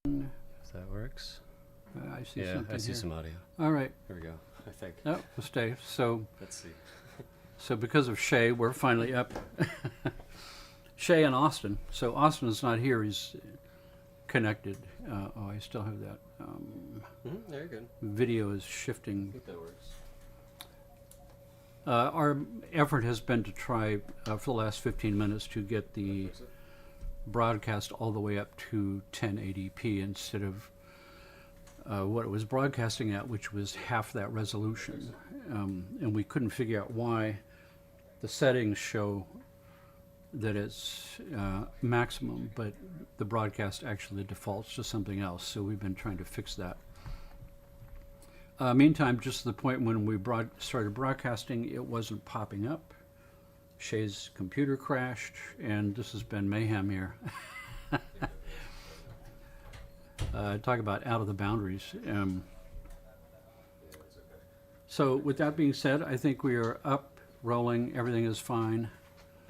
If that works. I see Yeah, something I see here. some audio. All right. Here we go, I think. Oh, we'll stay. So Let's see. because of Shay, we're finally up. Shay and Austin. So Austin is not here. He's connected. I still have that. Very good. Video is I shifting. think that works. Our effort has been to try for the last 15 minutes to get the broadcast all the way up to 1080p instead of what it was broadcasting at, which was half that resolution. And we couldn't figure out why the settings show that it's maximum, but the broadcast actually defaults to something else. So we've been trying to fix that. Meantime, just to the point when we started broadcasting, it wasn't popping up. Shay's computer crashed, and this has been mayhem here. Talk about out of the boundaries. So with that being said, I think we are up, rolling, everything is fine.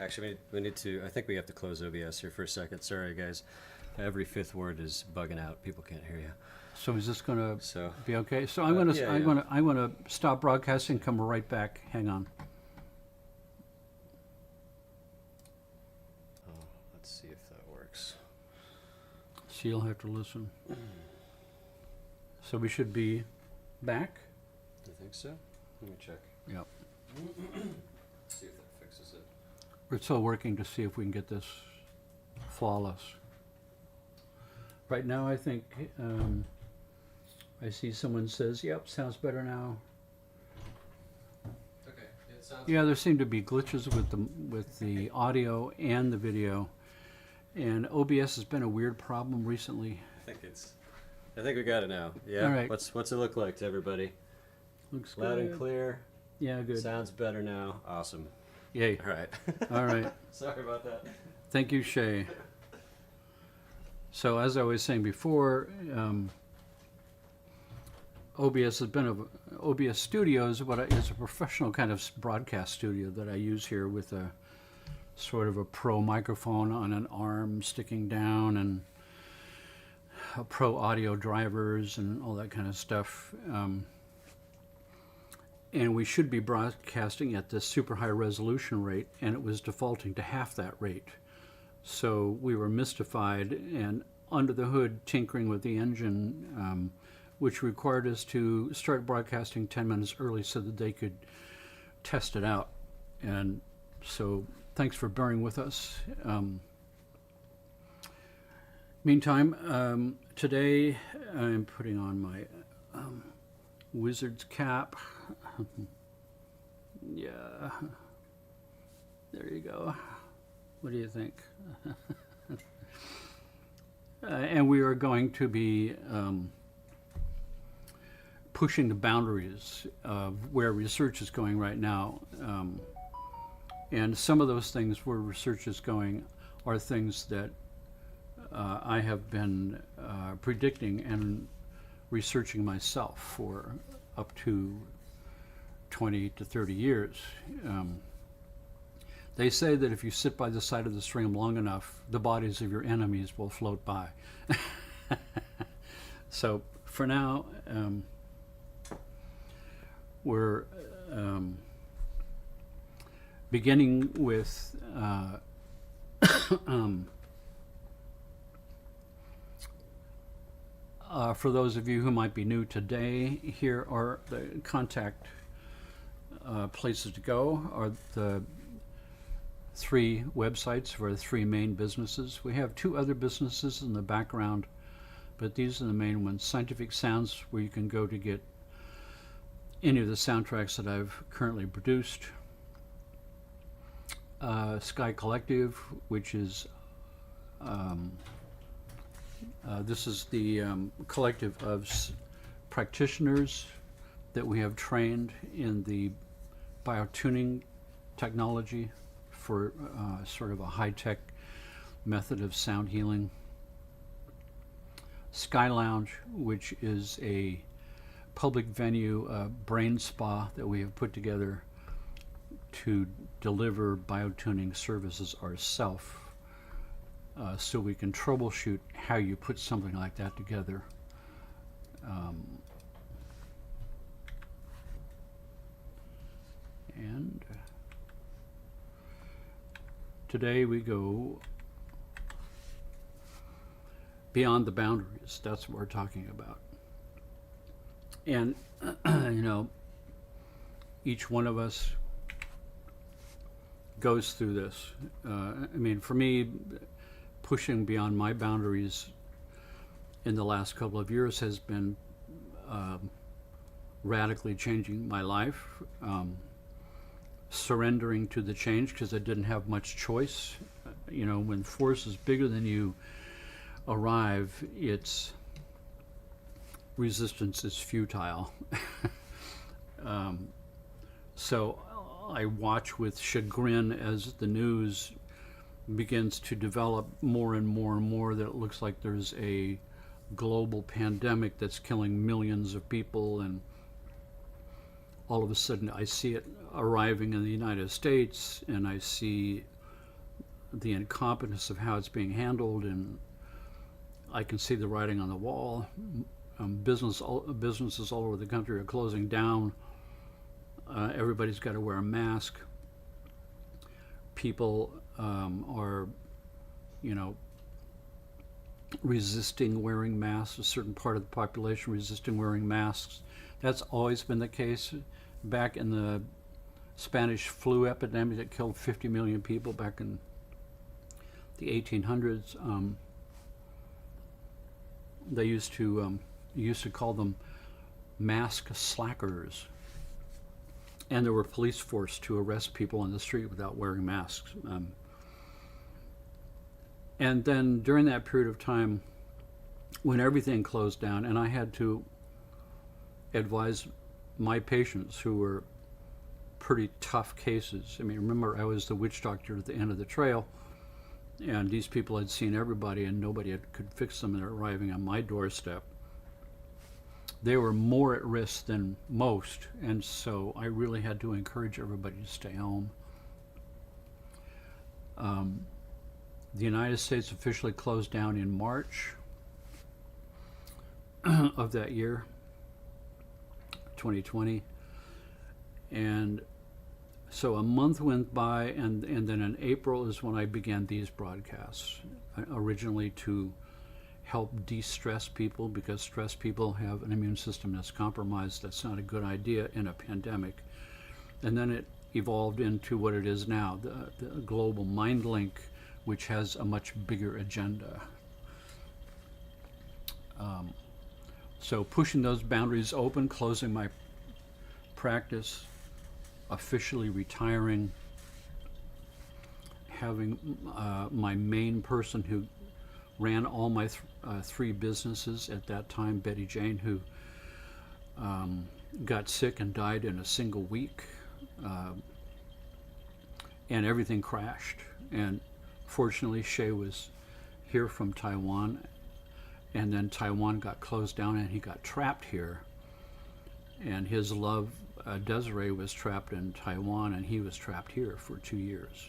Actually, we need to, I think we have to close OBS here for a second. Sorry, guys. Every fifth word is bugging out. People can't hear you. So is this going to So, be okay? So I'm going to yeah, I'm going to stop broadcasting, come right back. Hang on. oh, let's see if that works. So you'll have to listen. So we should be back. I think so. Let me check. Yep. See if that fixes it. We're still working to see if we can get this flawless. Right now, I think I see someone says, "Yep, sounds better now." Okay, it sounds. Yeah, there seem to be glitches with the audio and the video, and OBS has been a weird problem recently. I think we got it now. Yeah. All right. What's it look like to everybody? Looks Loud good. and clear. Yeah, good. Sounds better now. Awesome. Yay. All right. All right. Sorry about that. Thank you, Shay. So as I was saying before, OBS has been OBS Studios, is a professional kind of broadcast studio that I use here with a sort of a pro microphone on an arm sticking down and pro audio drivers and all that kind of stuff. And we should be broadcasting at this super high resolution rate, and it was defaulting to half that rate. So we were mystified and under the hood tinkering with the engine, which required us to start broadcasting 10 minutes early so that they could test it out. And so thanks for bearing with us. Meantime, today I'm putting on my wizard's cap. Yeah, there you go. What do you think? And we are going to be pushing the boundaries of where research is going right now. And some of those things where research is going are things that I have been predicting and researching myself for up to 20 to 30 years. They say that if you sit by the side of the stream long enough, the bodies of your enemies will float by. So for now, we're beginning with for those of you who might be new today, here are the contact places to go, are the 3 websites for the 3 main businesses. We have 2 other businesses in the background, but these are the main ones. Scientific Sounds, where you can go to get any of the soundtracks that I've currently produced. Sky Collective, which is this is the collective of practitioners that we have trained in the biotuning technology for sort of a high-tech method of sound healing. Sky Lounge, which is a public venue, brain spa that we have put together to deliver biotuning services ourselves so we can troubleshoot how you put something like that together. And today we go beyond the boundaries. That's what we're talking about. And, you know, each one of us goes through this. I mean, for me, pushing beyond my boundaries in the last couple of years has been radically changing my life, surrendering to the change because I didn't have much choice. You know, when forces bigger than you arrive, its resistance is futile. So I watch with chagrin as the news begins to develop more and more and more that it looks like there's a global pandemic that's killing millions of people, and all of a sudden I see it arriving in the United States, and I see the incompetence of how it's being handled, and I can see the writing on the wall. Businesses all over the country are closing down. Everybody's got to wear a mask. People are, you know, resisting wearing masks. A certain part of the population resisting wearing masks. That's always been the case. Back in the Spanish flu epidemic that killed 50 million people back in the 1800s, they used to call them mask slackers. And there were police forced to arrest people on the street without wearing masks. And then during that period of time, when everything closed down, and I had to advise my patients who were pretty tough cases. I mean, remember, I was the witch doctor at the end of the trail, and these people had seen everybody, and nobody could fix them, and they're arriving on my doorstep. They were more at risk than most, and so I really had to encourage everybody to stay home. The United States officially closed down in March of that year, 2020, and so a month went by, and then in April is when I began these broadcasts, originally to help de-stress people, because stressed people have an immune system that's compromised. That's not a good idea in a pandemic. And then it evolved into what it is now, the global mind link, which has a much bigger agenda. So pushing those boundaries open, closing my practice, officially retiring, having my main person who ran all my three businesses at that time, Betty Jane, who got sick and died in a single week, and everything crashed. And fortunately, Shay was here from Taiwan, and then Taiwan got closed down and he got trapped here. And his love, Desiree, was trapped in Taiwan, and he was trapped here for 2 years.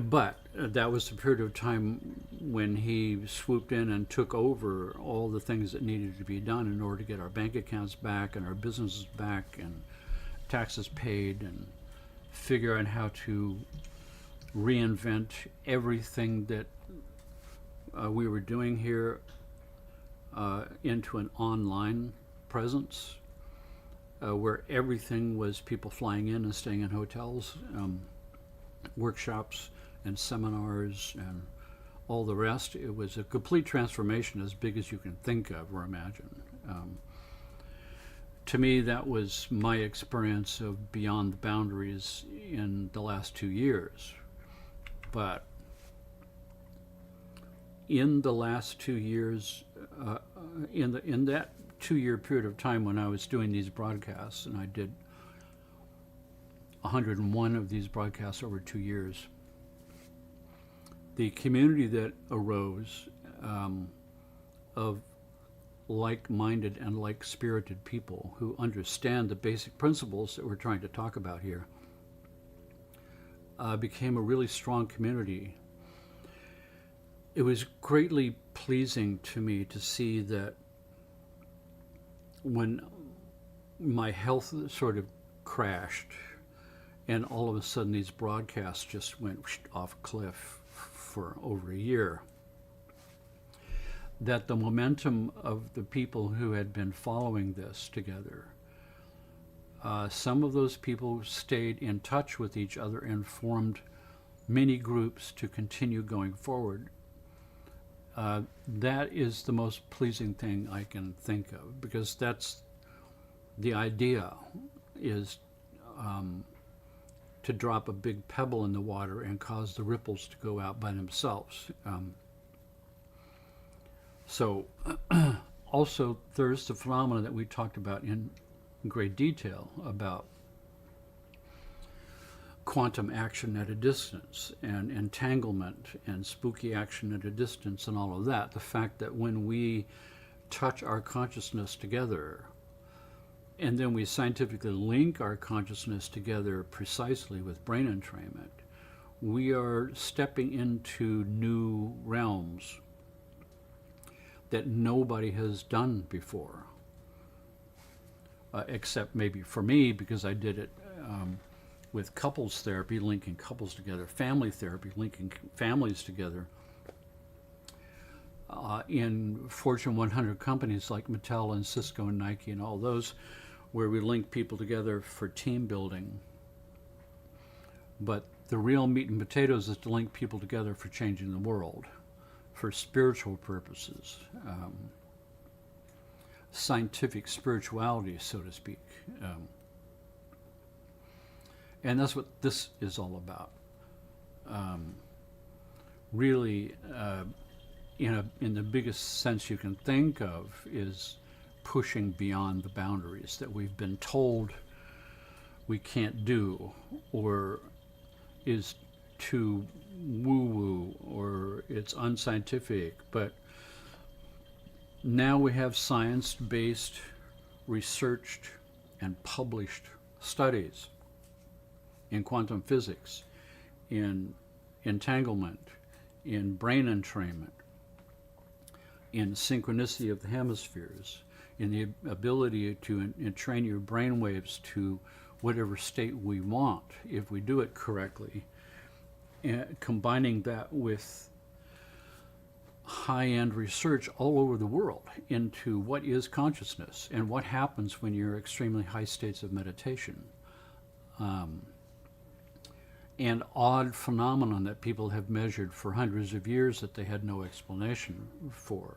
But that was the period of time when he swooped in and took over all the things that needed to be done in order to get our bank accounts back and our businesses back and taxes paid, and figure out how to reinvent everything that we were doing here into an online presence where everything was people flying in and staying in hotels, workshops and seminars and all the rest. It was a complete transformation, as big as you can think of or imagine. To me, that was my experience of beyond the boundaries in the last 2 years. But in the last 2 years, in that 2-year period of time when I was doing these broadcasts, and I did 101 of these broadcasts over 2 years, the community that arose of like-minded and like-spirited people who understand the basic principles that we're trying to talk about here became a really strong community. It was greatly pleasing to me to see that when my health sort of crashed and all of a sudden these broadcasts just went off a cliff for over a year, that the momentum of the people who had been following this together, some of those people stayed in touch with each other and formed mini groups to continue going forward. That is the most pleasing thing I can think of, because that's the idea, is to drop a big pebble in the water and cause the ripples to go out by themselves. So also there's the phenomena that we talked about in great detail about quantum action at a distance and entanglement and spooky action at a distance and all of that. The fact that when we touch our consciousness together and then we scientifically link our consciousness together precisely with brain entrainment, we are stepping into new realms that nobody has done before, except maybe for me, because I did it with couples therapy, linking couples together, family therapy, linking families together, in Fortune 100 companies like Mattel and Cisco and Nike and all those, where we link people together for team building. But the real meat and potatoes is to link people together for changing the world, for spiritual purposes, scientific spirituality, so to speak. And that's what this is all about. Really, in the biggest sense you can think of, is pushing beyond the boundaries that we've been told we can't do, or is too woo-woo, or it's unscientific. But now we have science-based, researched, and published studies in quantum physics, in entanglement, in brain entrainment, in synchronicity of the hemispheres, in the ability to entrain your brain waves to whatever state we want if we do it correctly, and combining that with high-end research all over the world into what is consciousness and what happens when you're extremely high states of meditation. And odd phenomenon that people have measured for hundreds of years that they had no explanation for.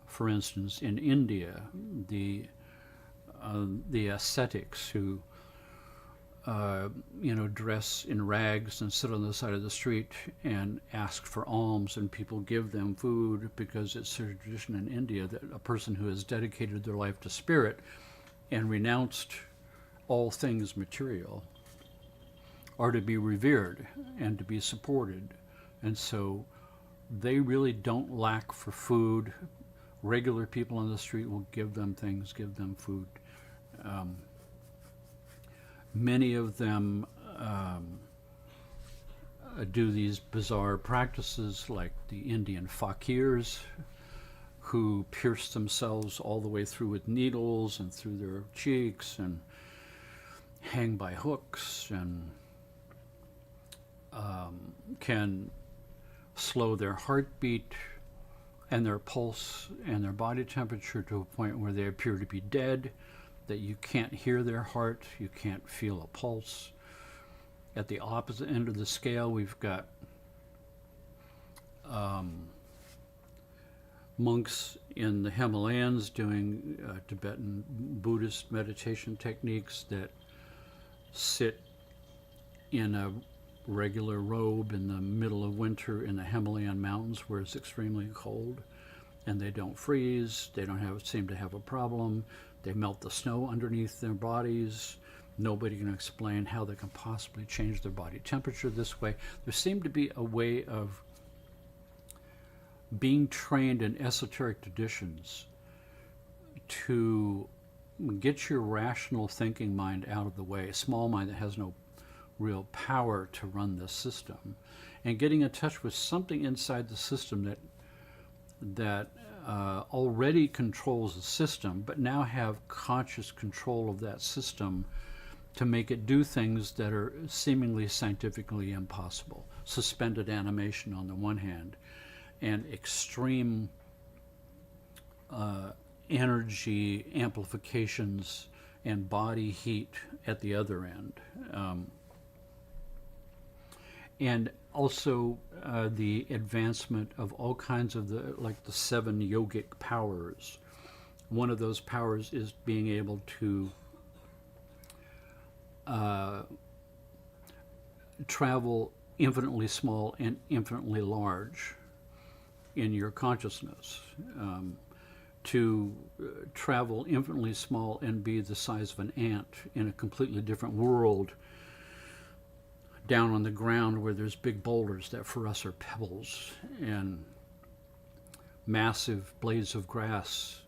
For instance, in India, the ascetics who dress in rags and sit on the side of the street and ask for alms, and people give them food, because it's a tradition in India that a person who has dedicated their life to spirit and renounced all things material are to be revered and to be supported. And so they really don't lack for food. Regular people on the street will give them things, give them food. Many of them do these bizarre practices, like the Indian fakirs, who pierce themselves all the way through with needles and through their cheeks and hang by hooks, and can slow their heartbeat and their pulse and their body temperature to a point where they appear to be dead, that you can't hear their heart, you can't feel a pulse. At the opposite end of the scale, we've got monks in the Himalayas doing Tibetan Buddhist meditation techniques that sit in a regular robe in the middle of winter in the Himalayan mountains where it's extremely cold, and they don't freeze, they don't seem to have a problem. They melt the snow underneath their bodies. Nobody can explain how they can possibly change their body temperature this way. There seemed to be a way of being trained in esoteric traditions to get your rational thinking mind out of the way, a small mind that has no real power to run this system, and getting in touch with something inside the system that already controls the system, but now have conscious control of that system to make it do things that are seemingly scientifically impossible. Suspended animation on the one hand, and extreme energy amplifications and body heat at the other end. And also the advancement of all kinds of the 7 yogic powers. One of those powers is being able to travel infinitely small and infinitely large in your consciousness. To travel infinitely small and be the size of an ant in a completely different world, down on the ground where there's big boulders that for us are pebbles, and massive blades of grass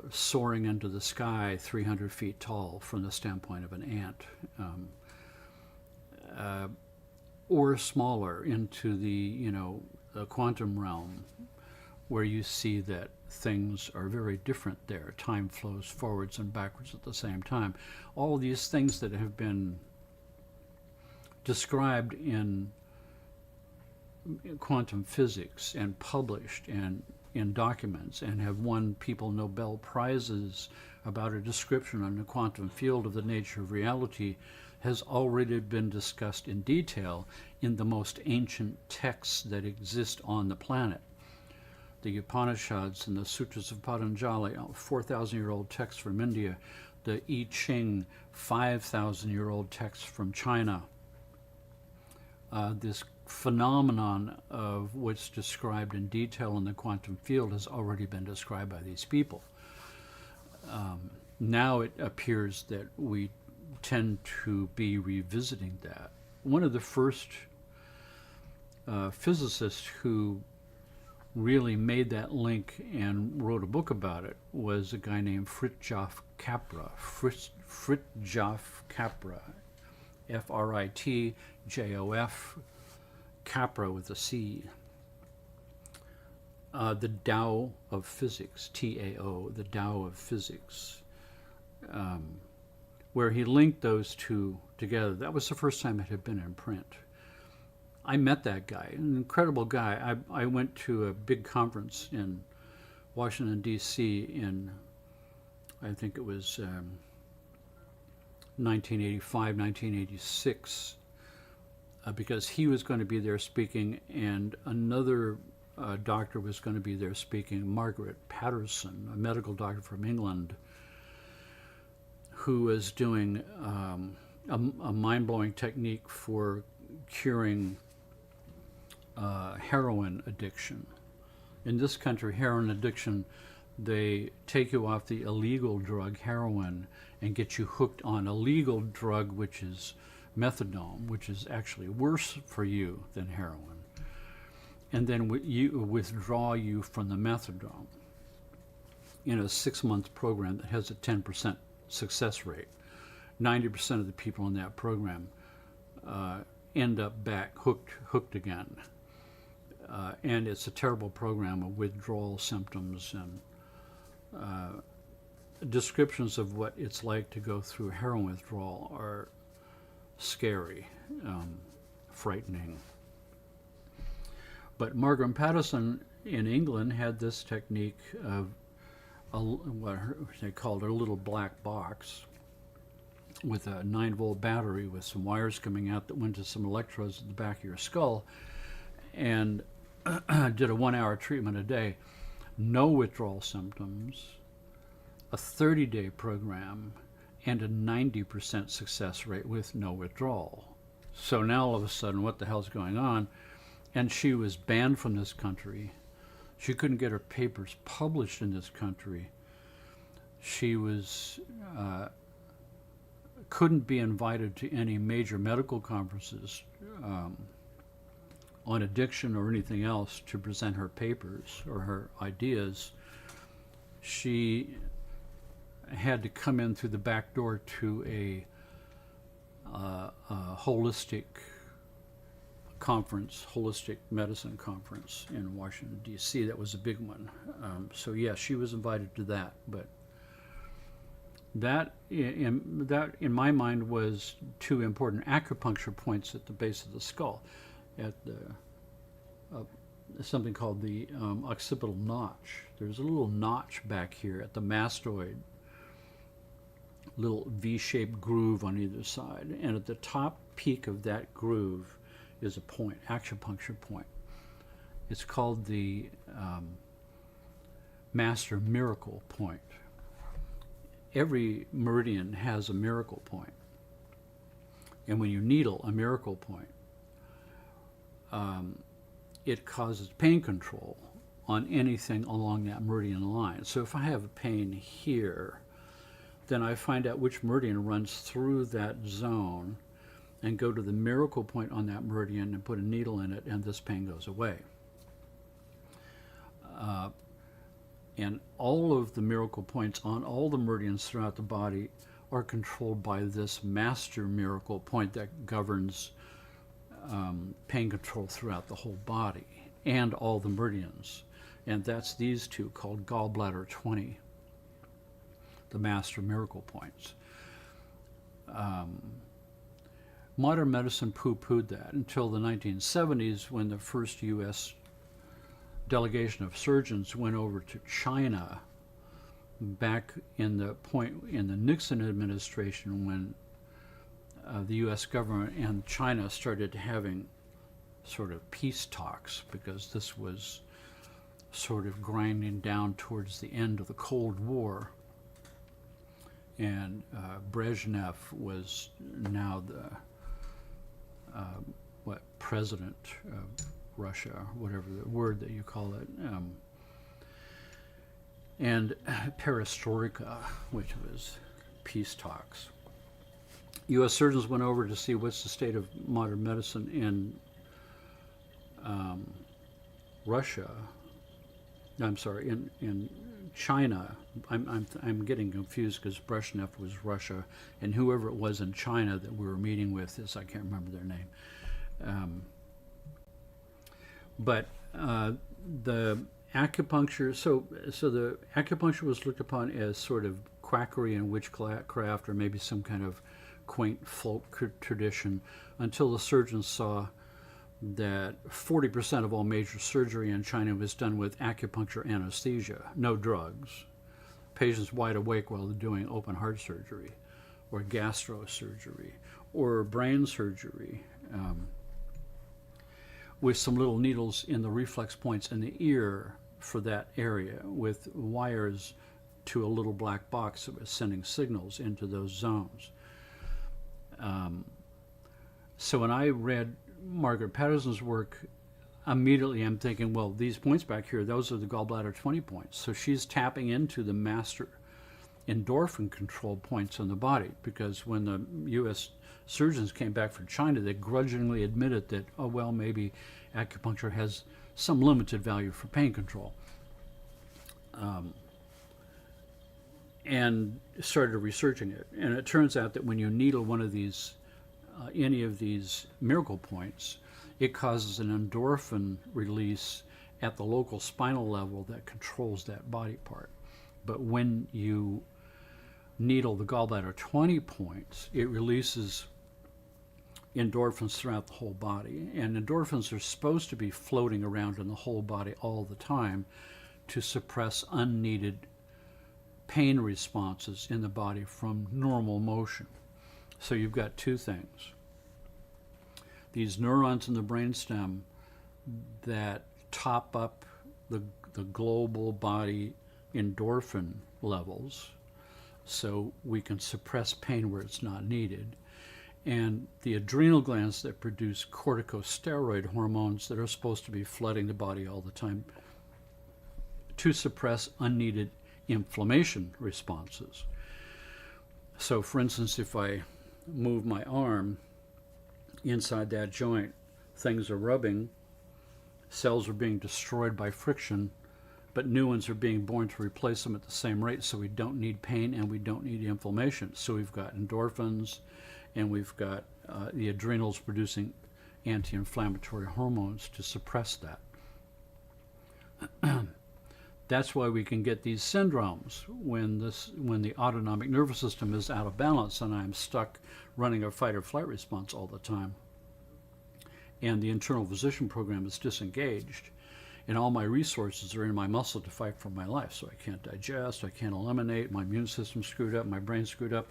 soaring into the sky 300 feet tall from the standpoint of an ant, or smaller into the quantum realm, where you see that things are very different there. Time flows forwards and backwards at the same time. All these things that have been described in quantum physics and published and in documents and have won people Nobel Prizes about a description on the quantum field of the nature of reality has already been discussed in detail in the most ancient texts that exist on the planet. The Upanishads and the Sutras of Patanjali, 4,000-year-old texts from India, the I Ching, 5,000-year-old texts from China. This phenomenon of what's described in detail in the quantum field has already been described by these people. Now it appears that we tend to be revisiting that. One of the first physicists who really made that link and wrote a book about it was a guy named Fritjof Capra. Fritjof Capra, F-R-I-T-J-O-F, Capra with a C. The Tao of Physics, T-A-O, the Tao of Physics, where he linked those two together. That was the first time it had been in print. I met that guy, an incredible guy. I went to a big conference in Washington, D.C. in, I think it was 1985, 1986, because he was going to be there speaking, and another doctor was going to be there speaking, Margaret Patterson, a medical doctor from England, who was doing a mind-blowing technique for curing heroin addiction. In this country, heroin addiction, they take you off the illegal drug heroin and get you hooked on a legal drug, which is methadone, which is actually worse for you than heroin, and then withdraw you from the methadone in a 6-month program that has a 10% success rate. 90% of the people in that program end up back hooked again. And it's a terrible program of withdrawal symptoms and descriptions of what it's like to go through heroin withdrawal are scary, frightening. But Margaret Patterson in England had this technique of what they called a little black box with a 9-volt battery with some wires coming out that went to some electrodes at the back of your skull, and did a 1-hour treatment a day. No withdrawal symptoms, a 30-day program, and a 90% success rate with no withdrawal. So now all of a sudden, what the hell's going on? And she was banned from this country. She couldn't get her papers published in this country. She was couldn't be invited to any major medical conferences on addiction or anything else to present her papers or her ideas. She had to come in through the back door to a holistic conference, holistic medicine conference in Washington, D.C. That was a big one. So yeah, she was invited to that. But that in my mind was two important acupuncture points at the base of the skull, at the something called the occipital notch. There's a little notch back here at the mastoid, little V-shaped groove on either side, and at the top peak of that groove is a point, acupuncture point. It's called the master miracle point. Every meridian has a miracle point, and when you needle a miracle point, it causes pain control on anything along that meridian line. So if I have a pain here, then I find out which meridian runs through that zone and go to the miracle point on that meridian and put a needle in it, and this pain goes away. And all of the miracle points on all the meridians throughout the body are controlled by this master miracle point that governs pain control throughout the whole body and all the meridians. And that's these two called gallbladder 20, the master miracle points. Modern medicine poo-pooed that until the 1970s, when the first U.S. delegation of surgeons went over to China back in the Nixon administration, when the U.S. government and China started having sort of peace talks, because this was sort of grinding down towards the end of the Cold War. And Brezhnev was now the president of Russia, whatever the word that you call it, and perestroika, which was peace talks. U.S. surgeons went over to see what's the state of modern medicine in Russia. I'm sorry, in China. I'm getting confused because Brezhnev was Russia, and whoever it was in China that we were meeting with is, I can't remember their name. But the acupuncture, so the acupuncture was looked upon as sort of quackery and witchcraft, or maybe some kind of quaint folk tradition, until the surgeons saw that 40% of all major surgery in China was done with acupuncture anesthesia, no drugs. Patients wide awake while they're doing open heart surgery, or gastrosurgery, or brain surgery, with some little needles in the reflex points in the ear for that area, with wires to a little black box that was sending signals into those zones. So when I read Margaret Patterson's work, immediately I'm thinking, well, these points back here, those are the gallbladder 20 points. So she's tapping into the master endorphin control points in the body, because when the U.S. surgeons came back from China, they grudgingly admitted that, oh, well, maybe acupuncture has some limited value for pain control. And started researching it. And it turns out that when you needle one of these, any of these miracle points, it causes an endorphin release at the local spinal level that controls that body part. But when you needle the gallbladder 20 points, it releases endorphins throughout the whole body. And endorphins are supposed to be floating around in the whole body all the time to suppress unneeded pain responses in the body from normal motion. So you've got two things. These neurons in the brainstem that top up the global body endorphin levels, so we can suppress pain where it's not needed, and the adrenal glands that produce corticosteroid hormones that are supposed to be flooding the body all the time to suppress unneeded inflammation responses. So for instance, if I move my arm inside that joint, things are rubbing, cells are being destroyed by friction, but new ones are being born to replace them at the same rate, so we don't need pain and we don't need inflammation. So we've got endorphins and we've got the adrenals producing anti-inflammatory hormones to suppress that. That's why we can get these syndromes when the autonomic nervous system is out of balance and I'm stuck running a fight or flight response all the time, and the internal physician program is disengaged, and all my resources are in my muscle to fight for my life. So I can't digest, I can't eliminate, my immune system's screwed up, my brain's screwed up.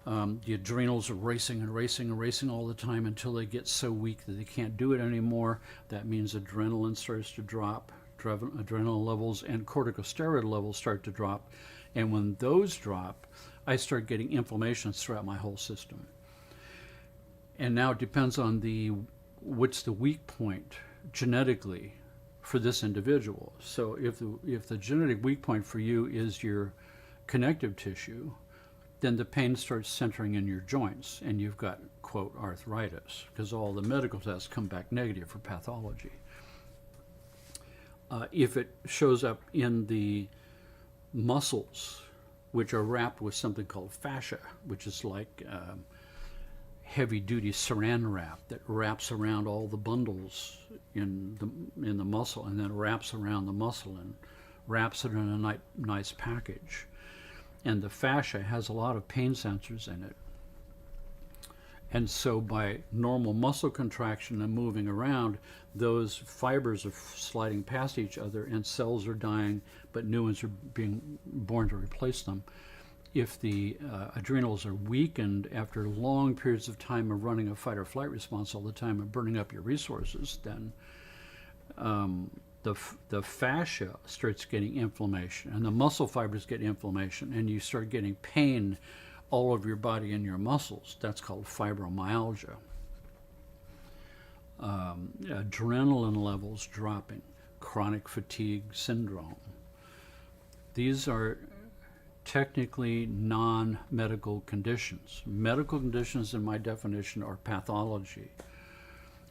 The adrenals are racing and racing and racing all the time until they get so weak that they can't do it anymore. That means adrenaline starts to drop. Adrenaline levels and corticosteroid levels start to drop, and when those drop, I start getting inflammations throughout my whole system. And now it depends on what's the weak point genetically for this individual. So if the genetic weak point for you is your connective tissue, then the pain starts centering in your joints, and you've got, quote, arthritis, because all the medical tests come back negative for pathology. If it shows up in the muscles, which are wrapped with something called fascia, which is like heavy-duty saran wrap that wraps around all the bundles in the muscle, and then wraps around the muscle and wraps it in a nice package. And the fascia has a lot of pain sensors in it. And so by normal muscle contraction and moving around, those fibers are sliding past each other and cells are dying, but new ones are being born to replace them. If the adrenals are weakened after long periods of time of running a fight or flight response all the time and burning up your resources, then the fascia starts getting inflammation, and the muscle fibers get inflammation, and you start getting pain all over your body and your muscles. That's called fibromyalgia. Adrenaline levels dropping, chronic fatigue syndrome. These are technically non-medical conditions. Medical conditions, in my definition, are pathology.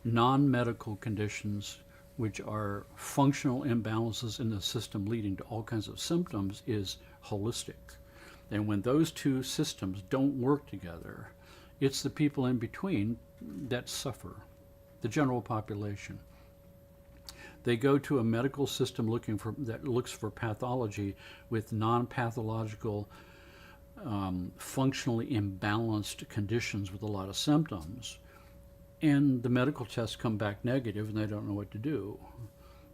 Non-medical conditions, which are functional imbalances in the system leading to all kinds of symptoms, is holistic. And when those two systems don't work together, it's the people in between that suffer, the general population. They go to a medical system that looks for pathology with non-pathological, functionally imbalanced conditions with a lot of symptoms. And the medical tests come back negative and they don't know what to do.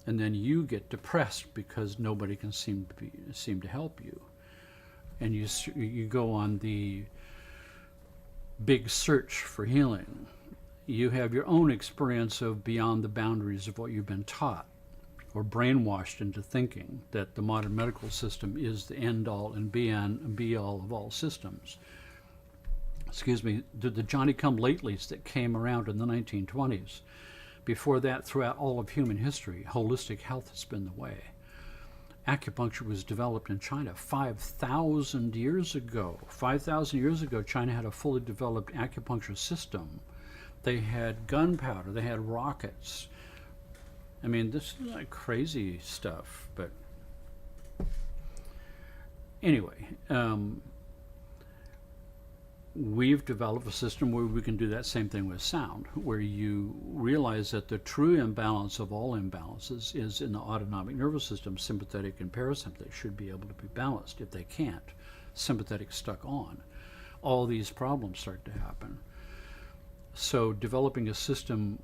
And then you get depressed because nobody can seem to help you. And you go on the big search for healing. You have your own experience of beyond the boundaries of what you've been taught or brainwashed into thinking that the modern medical system is the end-all and be-all of all systems. Excuse me, the Johnny-come-latelys that came around in the 1920s. Before that, throughout all of human history, holistic health has been the way. Acupuncture was developed in China 5,000 years ago. 5,000 years ago, China had a fully developed acupuncture system. They had gunpowder, they had rockets. I mean, this is like crazy stuff, but anyway, we've developed a system where we can do that same thing with sound, where you realize that the true imbalance of all imbalances is in the autonomic nervous system. Sympathetic and parasympathetic should be able to be balanced. If they can't, sympathetic stuck on, all these problems start to happen. So developing a system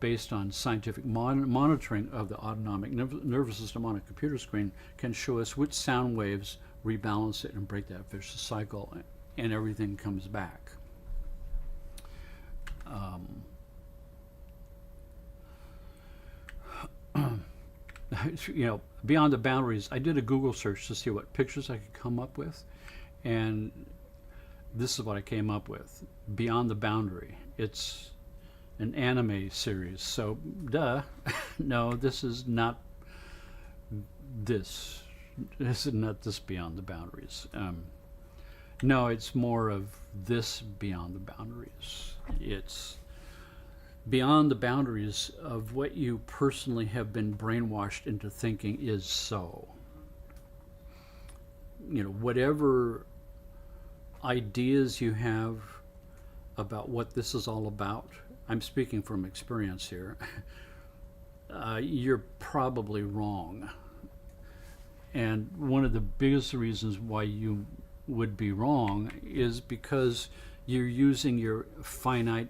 based on scientific monitoring of the autonomic nervous system on a computer screen can show us which sound waves rebalance it and break that vicious cycle, and everything comes back. You know, beyond the boundaries, I did a Google search to see what pictures I could come up with, and this is what I came up with. Beyond the Boundary. It's an anime series, so duh. No, this is not this. This is not this Beyond the Boundaries. No, it's more of this Beyond the Boundaries. It's beyond the boundaries of what you personally have been brainwashed into thinking is so. You know, whatever ideas you have about what this is all about, I'm speaking from experience here, you're probably wrong. And one of the biggest reasons why you would be wrong is because you're using your finite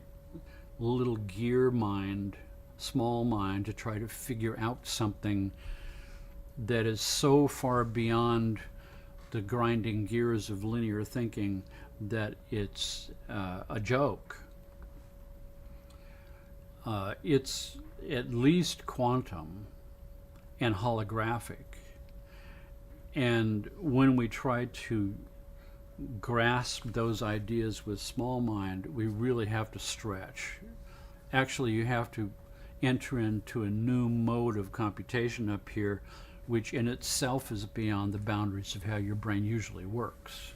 little gear mind, small mind, to try to figure out something that is so far beyond the grinding gears of linear thinking that it's a joke. It's at least quantum and holographic. And when we try to grasp those ideas with small mind, we really have to stretch. Actually, you have to enter into a new mode of computation up here, which in itself is beyond the boundaries of how your brain usually works.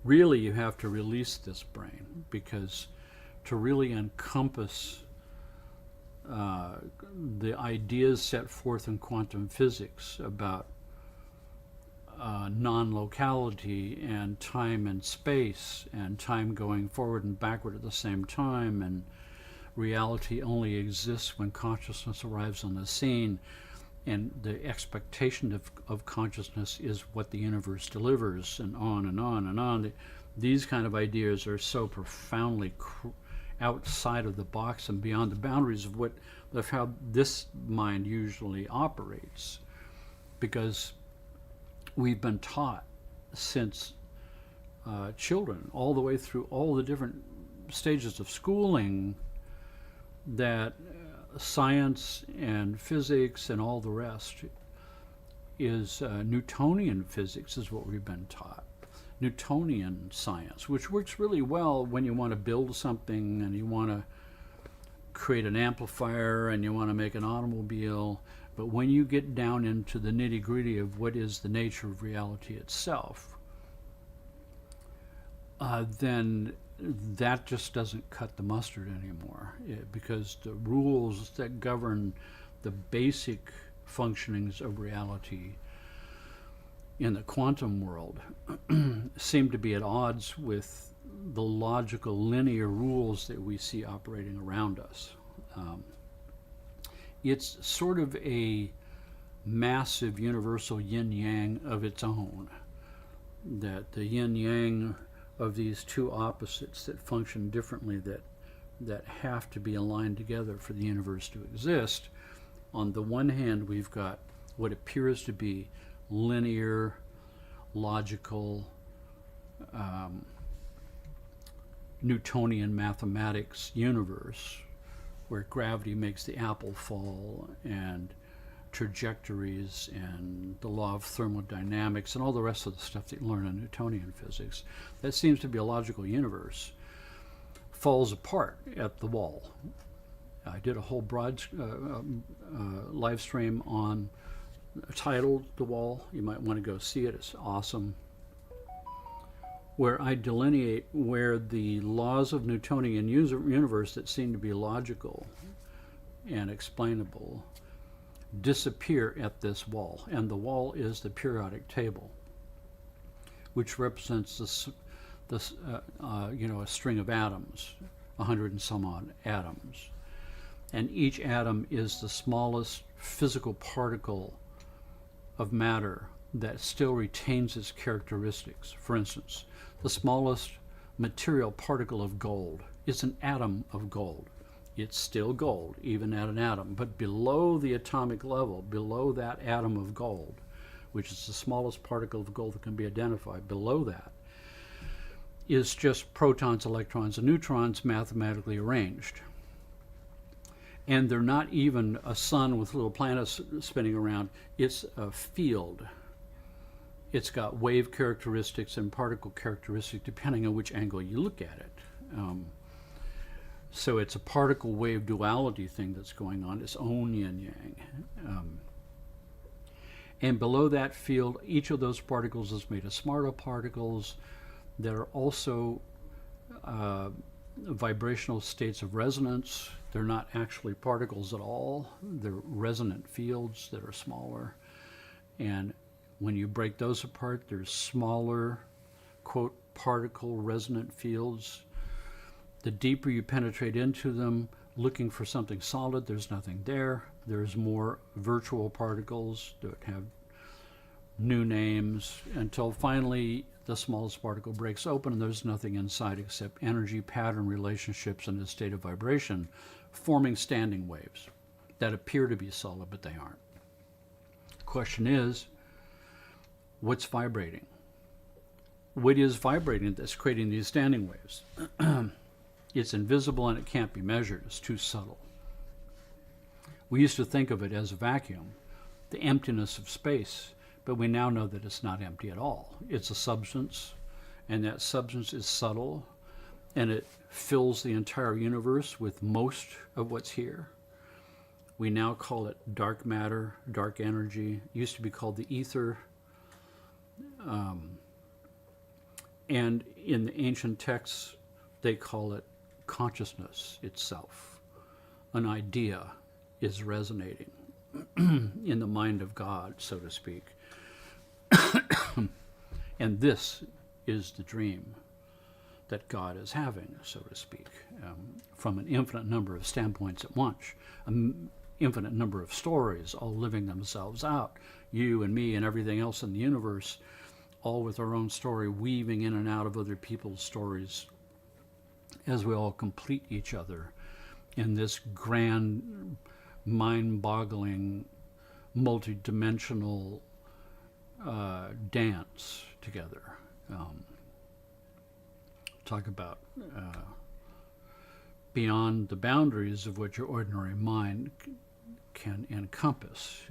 Really, you have to release this brain, because to really encompass the ideas set forth in quantum physics about non-locality and time and space, and time going forward and backward at the same time, and reality only exists when consciousness arrives on the scene, and the expectation of consciousness is what the universe delivers, and on and on and on. These kind of ideas are so profoundly outside of the box and beyond the boundaries of how this mind usually operates, because we've been taught since children, all the way through all the different stages of schooling, that science and physics and all the rest is Newtonian physics is what we've been taught. Newtonian science, which works really well when you want to build something and you want to create an amplifier and you want to make an automobile. But when you get down into the nitty-gritty of what is the nature of reality itself, then that just doesn't cut the mustard anymore, because the rules that govern the basic functionings of reality in the quantum world seem to be at odds with the logical linear rules that we see operating around us. It's sort of a massive universal yin-yang of its own, that the yin-yang of these two opposites that function differently, that have to be aligned together for the universe to exist. On the one hand, we've got what appears to be linear, logical, Newtonian mathematics universe, where gravity makes the apple fall, and trajectories, and the law of thermodynamics, and all the rest of the stuff that you learn in Newtonian physics. That seems to be a logical universe, falls apart at the wall. I did a whole broad live stream on, titled The Wall. You might want to go see it. It's awesome. Where I delineate where the laws of Newtonian universe that seem to be logical and explainable disappear at this wall. And the wall is the periodic table, which represents a string of atoms, 100 and some odd atoms. And each atom is the smallest physical particle of matter that still retains its characteristics. For instance, the smallest material particle of gold is an atom of gold. It's still gold, even at an atom. But below the atomic level, below that atom of gold, which is the smallest particle of gold that can be identified, below that is just protons, electrons, and neutrons mathematically arranged. And they're not even a sun with little planets spinning around. It's a field. It's got wave characteristics and particle characteristics depending on which angle you look at it. So it's a particle-wave duality thing that's going on, its own yin-yang. And below that field, each of those particles is made of smarter particles that are also vibrational states of resonance. They're not actually particles at all. They're resonant fields that are smaller. And when you break those apart, there's smaller, quote, particle resonant fields. The deeper you penetrate into them, looking for something solid, there's nothing there. There's more virtual particles that have new names until finally the smallest particle breaks open and there's nothing inside except energy pattern relationships in a state of vibration, forming standing waves that appear to be solid, but they aren't. Question is, what's vibrating? What is vibrating that's creating these standing waves? It's invisible and it can't be measured. It's too subtle. We used to think of it as a vacuum, the emptiness of space, but we now know that it's not empty at all. It's a substance, and that substance is subtle, and it fills the entire universe with most of what's here. We now call it dark matter, dark energy. It used to be called the ether. And in the ancient texts, they call it consciousness itself. An idea is resonating in the mind of God, so to speak. And this is the dream that God is having, so to speak, from an infinite number of standpoints at once, an infinite number of stories all living themselves out, you and me and everything else in the universe, all with our own story, weaving in and out of other people's stories as we all complete each other in this grand, mind-boggling, multi-dimensional dance together. Talk about beyond the boundaries of what your ordinary mind can encompass.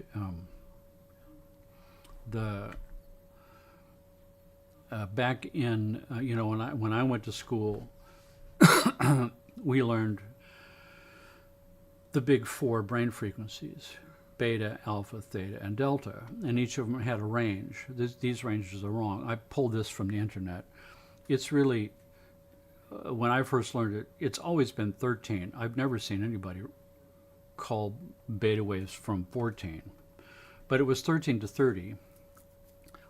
Back in when I went to school, we learned the big four brain frequencies: beta, alpha, theta, and delta, and each of them had a range. These ranges are wrong. I pulled this from the internet. It's really, when I first learned it, it's always been 13. I've never seen anybody call beta waves from 14, but it was 13 to 30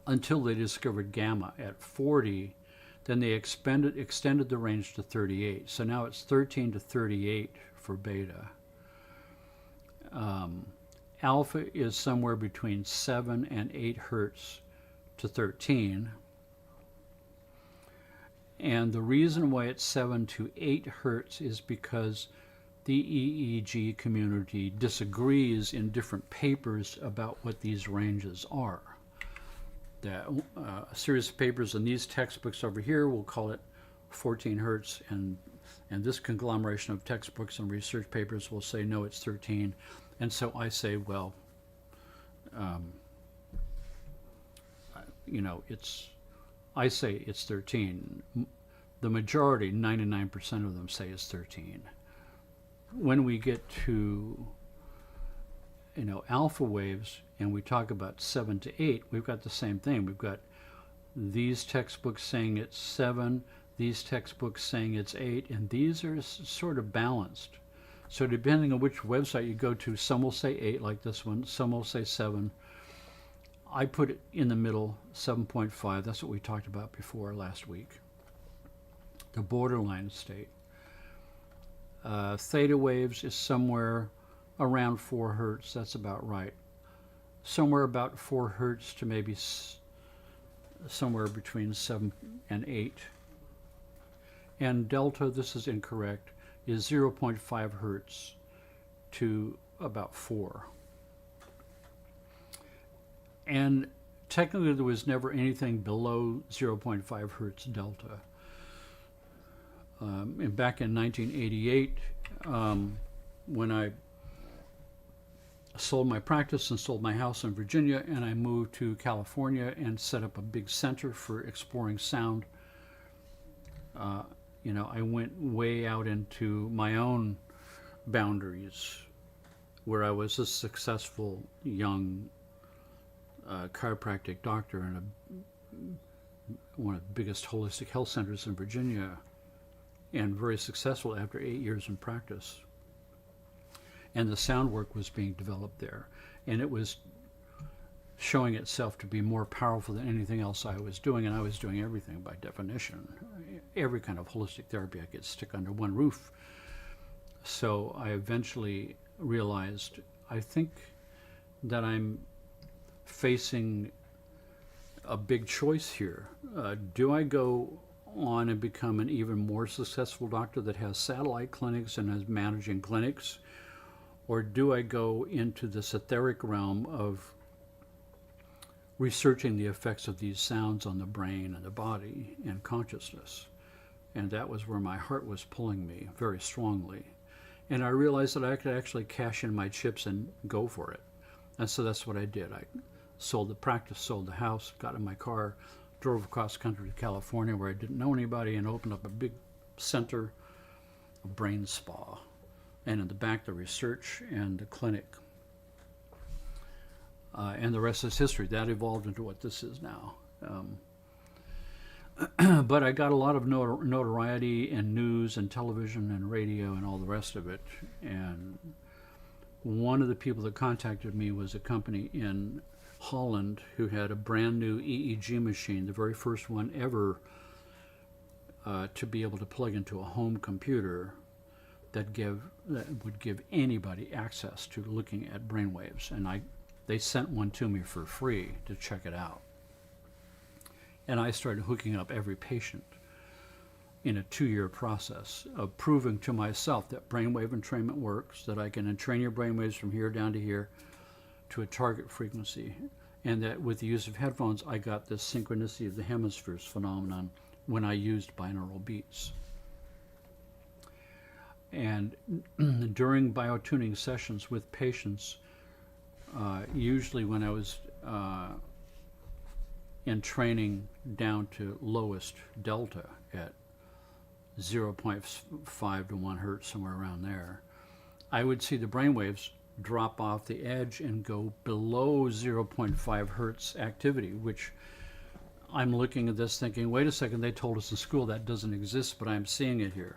until they discovered gamma at 40. Then they extended the range to 38. So now it's 13 to 38 for beta. Alpha is somewhere between 7 and 8 hertz to 13. And the reason why it's 7 to 8 hertz is because the EEG community disagrees in different papers about what these ranges are. A series of papers in these textbooks over here will call it 14 hertz, and this conglomeration of textbooks and research papers will say, no, it's 13. And so I say, well, I say it's 13. The majority, 99% of them, say it's 13. When we get to alpha waves and we talk about 7 to 8, we've got the same thing. We've got these textbooks saying it's 7, these textbooks saying it's 8, and these are sort of balanced. So depending on which website you go to, some will say 8 like this one, some will say 7. I put it in the middle, 7.5. That's what we talked about before last week. The borderline state. Theta waves is somewhere around 4 hertz. That's about right. Somewhere about 4 hertz to maybe somewhere between 7 and 8. And delta, this is incorrect, is 0.5 hertz to about 4. And technically there was never anything below 0.5 hertz delta. And back in 1988, when I sold my practice and sold my house in Virginia, and I moved to California and set up a big center for exploring sound, I went way out into my own boundaries, where I was a successful young chiropractic doctor in one of the biggest holistic health centers in Virginia, and very successful after 8 years in practice. And the sound work was being developed there. And it was showing itself to be more powerful than anything else I was doing, and I was doing everything by definition. Every kind of holistic therapy I could stick under one roof. So I eventually realized, I think that I'm facing a big choice here. Do I go on and become an even more successful doctor that has satellite clinics and is managing clinics? Or do I go into this etheric realm of researching the effects of these sounds on the brain and the body and consciousness? And that was where my heart was pulling me very strongly. And I realized that I could actually cash in my chips and go for it. And so that's what I did. I sold the practice, sold the house, got in my car, drove across country to California where I didn't know anybody, and opened up a big center, a brain spa. And in the back, the research and the clinic. And the rest is history. That evolved into what this is now. But I got a lot of notoriety in news and television and radio and all the rest of it. And one of the people that contacted me was a company in Holland who had a brand new EEG machine, the very first one ever to be able to plug into a home computer that would give anybody access to looking at brainwaves. And they sent one to me for free to check it out. And I started hooking up every patient in a 2-year process of proving to myself that brainwave entrainment works, that I can entrain your brainwaves from here down to here to a target frequency, and that with the use of headphones, I got this synchronicity of the hemispheres phenomenon when I used binaural beats. And during biotuning sessions with patients, usually when I was in training down to lowest delta at 0.5 to 1 hertz, somewhere around there, I would see the brainwaves drop off the edge and go below 0.5 hertz activity, which I'm looking at this thinking, wait a second, they told us in school that doesn't exist, but I'm seeing it here.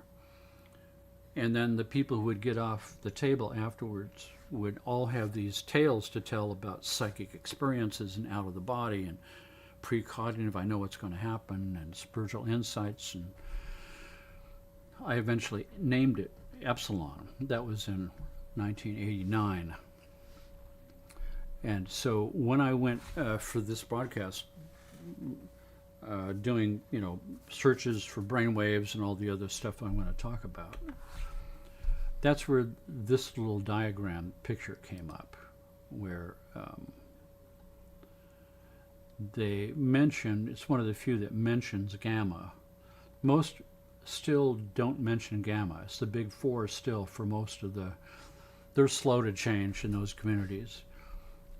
And then the people who would get off the table afterwards would all have these tales to tell about psychic experiences and out of the body and precognitive, I know what's going to happen, and spiritual insights. And I eventually named it Epsilon. That was in 1989. And so when I went for this broadcast, doing searches for brainwaves and all the other stuff I'm going to talk about, that's where this little diagram picture came up, where they mention, it's one of the few that mentions gamma. Most still don't mention gamma. It's the big four still for most of they're slow to change in those communities,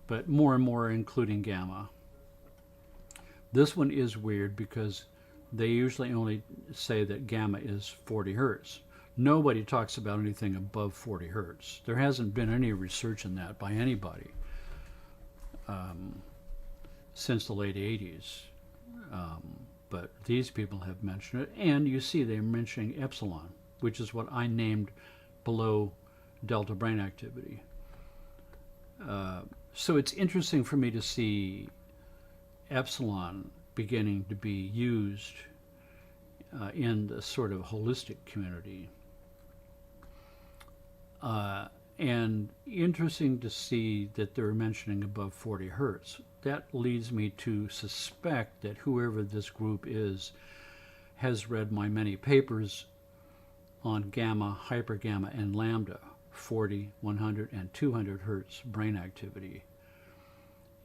but more and more including gamma. This one is weird because they usually only say that gamma is 40 hertz. Nobody talks about anything above 40 hertz. There hasn't been any research in that by anybody since the late 80s. But these people have mentioned it, and you see they're mentioning epsilon, which is what I named below delta brain activity. So it's interesting for me to see epsilon beginning to be used in the sort of holistic community. And interesting to see that they're mentioning above 40 hertz. That leads me to suspect that whoever this group is has read my many papers on gamma, hypergamma, and lambda, 40, 100, and 200 hertz brain activity,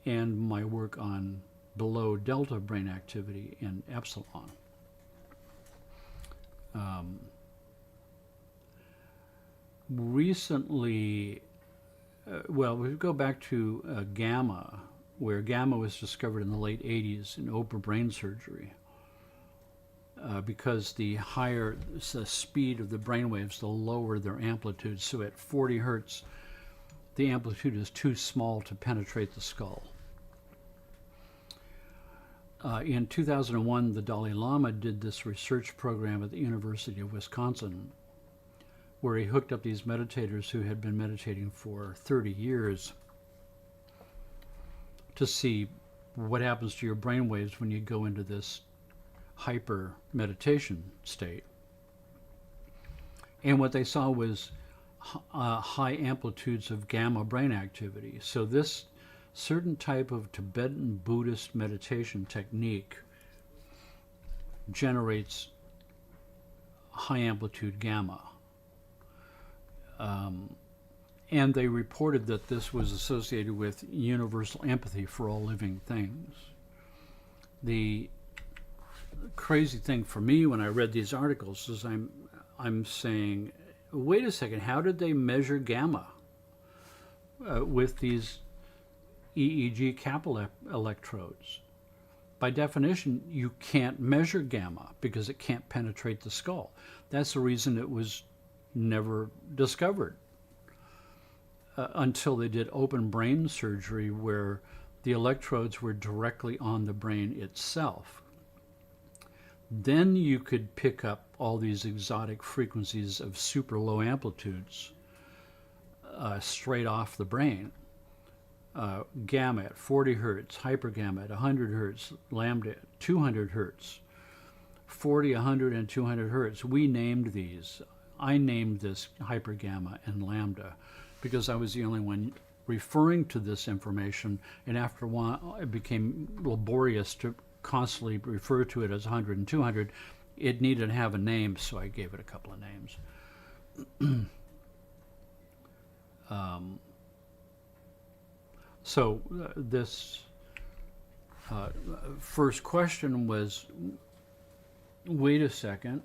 and my work on below delta brain activity in epsilon. Recently, we go back to gamma, where gamma was discovered in the late 80s in open brain surgery, because the higher the speed of the brain waves, the lower their amplitude. So at 40 hertz, the amplitude is too small to penetrate the skull. In 2001, the Dalai Lama did this research program at the University of Wisconsin, where he hooked up these meditators who had been meditating for 30 years to see what happens to your brain waves when you go into this hyper meditation state. And what they saw was high amplitudes of gamma brain activity. So this certain type of Tibetan Buddhist meditation technique generates high amplitude gamma. And they reported that this was associated with universal empathy for all living things. The crazy thing for me when I read these articles is I'm saying, wait a second, how did they measure gamma with these EEG kappa electrodes? By definition, you can't measure gamma because it can't penetrate the skull. That's the reason it was never discovered until they did open brain surgery where the electrodes were directly on the brain itself. Then you could pick up all these exotic frequencies of super low amplitudes straight off the brain. Gamma at 40 hertz, hypergamma at 100 hertz, lambda at 200 hertz, 40, 100, and 200 hertz. We named these. I named this hypergamma and lambda because I was the only one referring to this information, and after a while it became laborious to constantly refer to it as 100 and 200. It needed to have a name, so I gave it a couple of names. So this first question was, wait a second,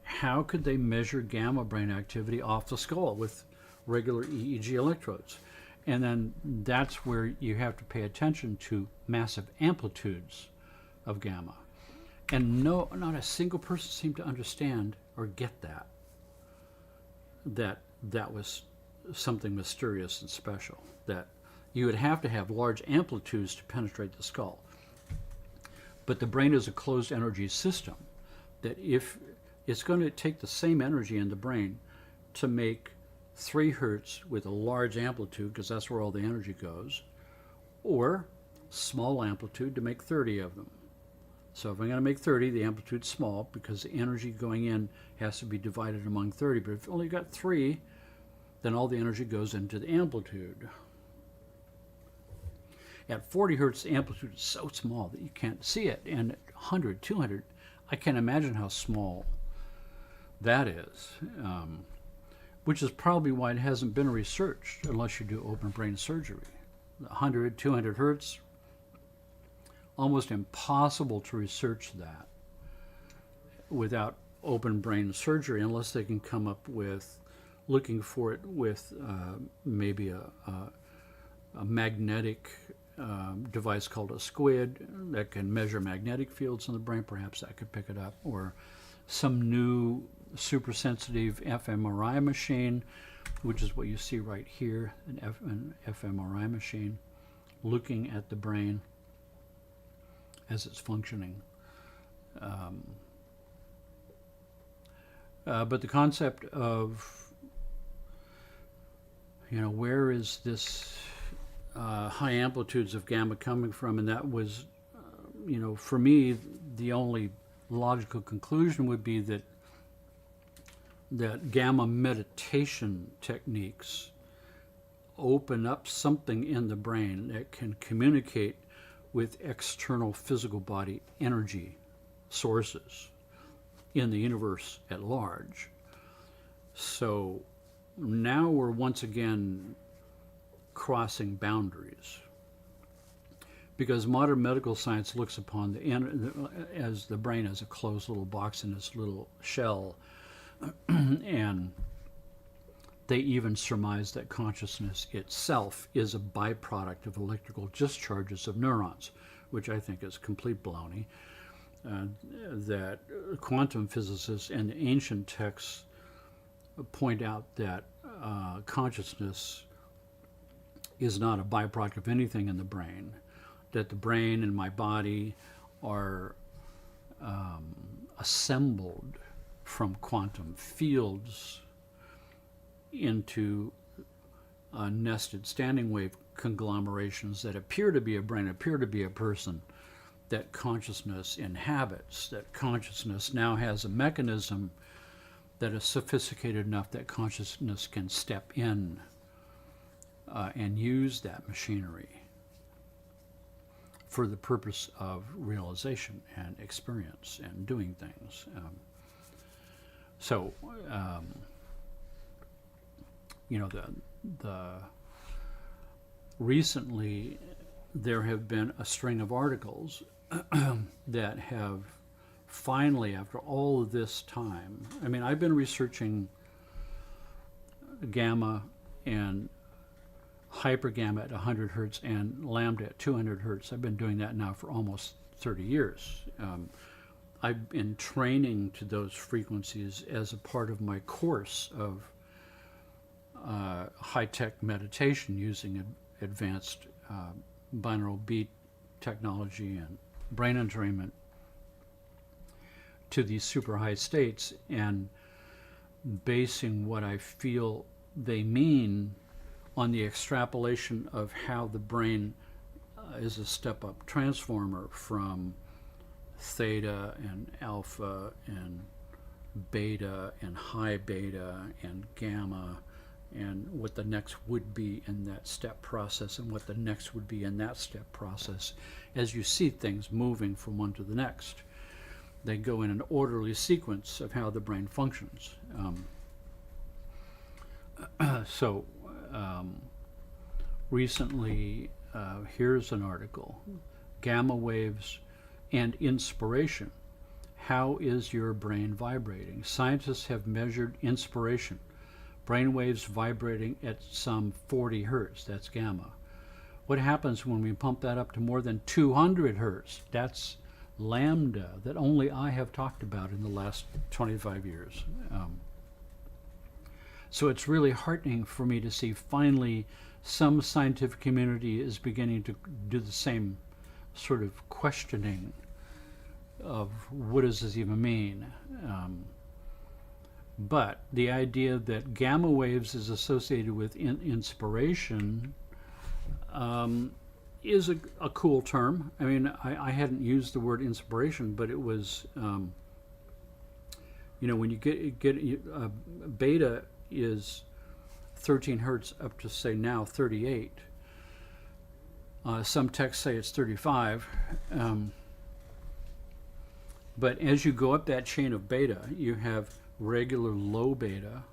how could they measure gamma brain activity off the skull with regular EEG electrodes? And then that's where you have to pay attention to massive amplitudes of gamma. And not a single person seemed to understand or get that was something mysterious and special, that you would have to have large amplitudes to penetrate the skull. But the brain is a closed energy system, that if it's going to take the same energy in the brain to make 3 hertz with a large amplitude, because that's where all the energy goes, or small amplitude to make 30 of them. So if I'm going to make 30, the amplitude's small because the energy going in has to be divided among 30. But if you've only got 3, then all the energy goes into the amplitude. At 40 hertz, the amplitude is so small that you can't see it. And at 100, 200, I can't imagine how small that is. Which is probably why it hasn't been researched unless you do open brain surgery. 100, 200 hertz, almost impossible to research that without open brain surgery unless they can come up with looking for it with maybe a magnetic device called a squid that can measure magnetic fields in the brain. Perhaps that could pick it up, or some new super sensitive fMRI machine, which is what you see right here, an fMRI machine looking at the brain as it's functioning. But the concept of, where is this high amplitudes of gamma coming from, and that was, for me, the only logical conclusion would be that gamma meditation techniques open up something in the brain that can communicate with external physical body energy sources in the universe at large. So now we're once again crossing boundaries, because modern medical science looks upon the brain as a closed little box in its little shell, and they even surmise that consciousness itself is a byproduct of electrical discharges of neurons, which I think is complete baloney. That quantum physicists and the ancient texts point out that consciousness is not a byproduct of anything in the brain, that the brain and my body are assembled from quantum fields into nested standing wave conglomerations that appear to be a brain, appear to be a person, that consciousness inhabits, that consciousness now has a mechanism that is sophisticated enough that consciousness can step in and use that machinery for the purpose of realization and experience and doing things. The recently there have been a string of articles that have finally, after all of this time, I mean, I've been researching gamma and hyper gamma at 100 hertz and lambda at 200 hertz. I've been doing that now for almost 30 years. I've been training to those frequencies as a part of my course of high-tech meditation using advanced binaural beat technology and brain entrainment to these super high states, and basing what I feel they mean on the extrapolation of how the brain is a step-up transformer from theta and alpha and beta and high beta and gamma, and what the next would be in that step process and what the next would be in that step process. As you see things moving from one to the next, they go in an orderly sequence of how the brain functions. Recently, here's an article, Gamma Waves and Inspiration. How is your brain vibrating? Scientists have measured inspiration, brain waves vibrating at some 40 hertz, that's gamma. What happens when we pump that up to more than 200 hertz? That's lambda, that only I have talked about in the last 25 years. So it's really heartening for me to see finally some scientific community is beginning to do the same sort of questioning of what does this even mean. But the idea that gamma waves is associated with inspiration is a cool term. I mean, I hadn't used the word inspiration, but it was, when you get beta is 13 hertz up to, say, now 38. Some texts say it's 35. But as you go up that chain of beta, you have regular low beta,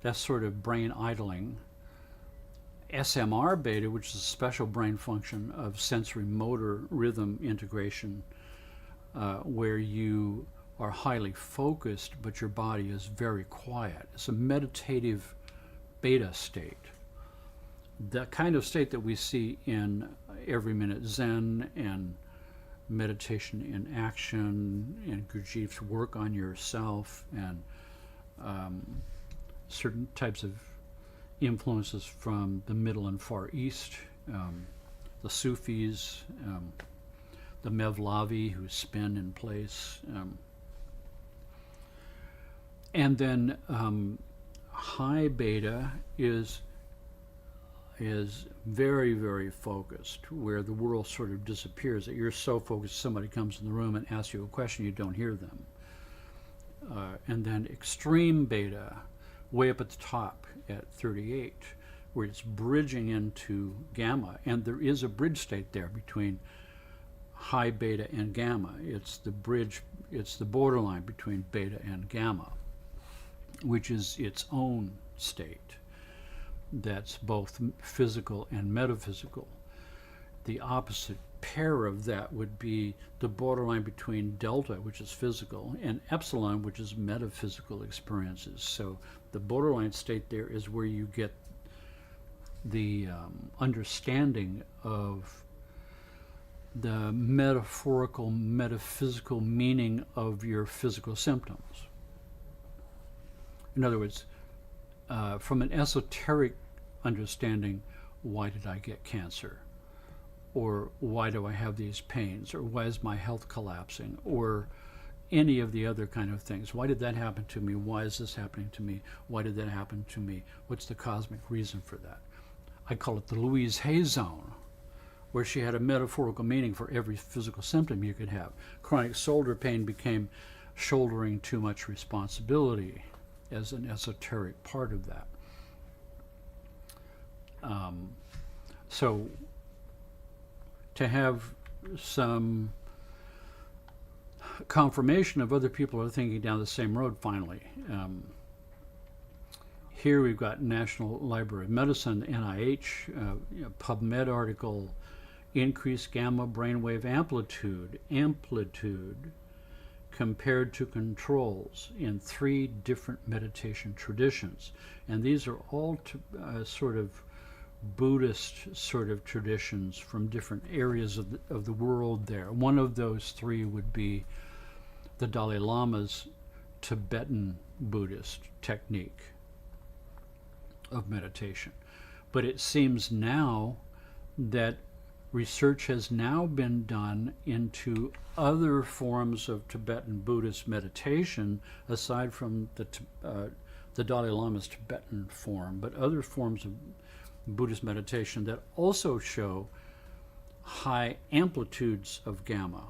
that's sort of brain idling. SMR beta, which is a special brain function of sensory motor rhythm integration, where you are highly focused, but your body is very quiet. It's a meditative beta state. The kind of state that we see in Every Minute Zen and meditation in action and Gurdjieff's work on yourself and certain types of influences from the Middle and Far East, the Sufis, the Mevlavi who spin in place, and then high beta is very, very focused, where the world sort of disappears, that you're so focused somebody comes in the room and asks you a question, you don't hear them. And then extreme beta, way up at the top at 38, where it's bridging into gamma, and there is a bridge state there between high beta and gamma. It's the bridge, it's the borderline between beta and gamma, which is its own state that's both physical and metaphysical. The opposite pair of that would be the borderline between delta, which is physical, and epsilon, which is metaphysical experiences. So the borderline state there is where you get the understanding of the metaphorical, metaphysical meaning of your physical symptoms. In other words, from an esoteric understanding, why did I get cancer? Or why do I have these pains? Or why is my health collapsing? Or any of the other kind of things. Why did that happen to me? Why is this happening to me? Why did that happen to me? What's the cosmic reason for that? I call it the Louise Hay zone, where she had a metaphorical meaning for every physical symptom you could have. Chronic shoulder pain became shouldering too much responsibility as an esoteric part of that. So to have some confirmation of other people are thinking down the same road finally. Here we've got National Library of Medicine, NIH, PubMed article, increased gamma brainwave amplitude compared to controls in 3 different meditation traditions. And these are all sort of Buddhist sort of traditions from different areas of the world there. One of those 3 would be the Dalai Lama's Tibetan Buddhist technique of meditation. But it seems now that research has now been done into other forms of Tibetan Buddhist meditation, aside from the Dalai Lama's Tibetan form, but other forms of Buddhist meditation that also show high amplitudes of gamma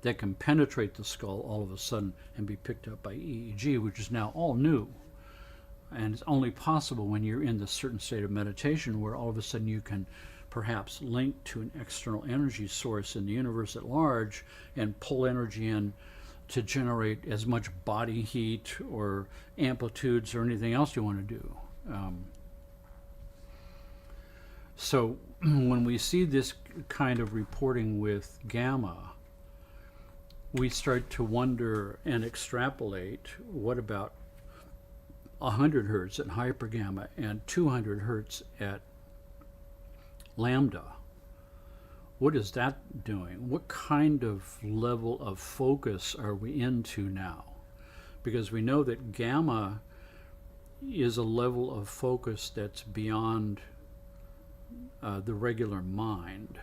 that can penetrate the skull all of a sudden and be picked up by EEG, which is now all new. And it's only possible when you're in this certain state of meditation where all of a sudden you can perhaps link to an external energy source in the universe at large and pull energy in to generate as much body heat or amplitudes or anything else you want to do. So when we see this kind of reporting with gamma, we start to wonder and extrapolate, what about 100 hertz at hypergamma and 200 hertz at lambda? What is that doing? What kind of level of focus are we into now? Because we know that gamma is a level of focus that's beyond the regular mind.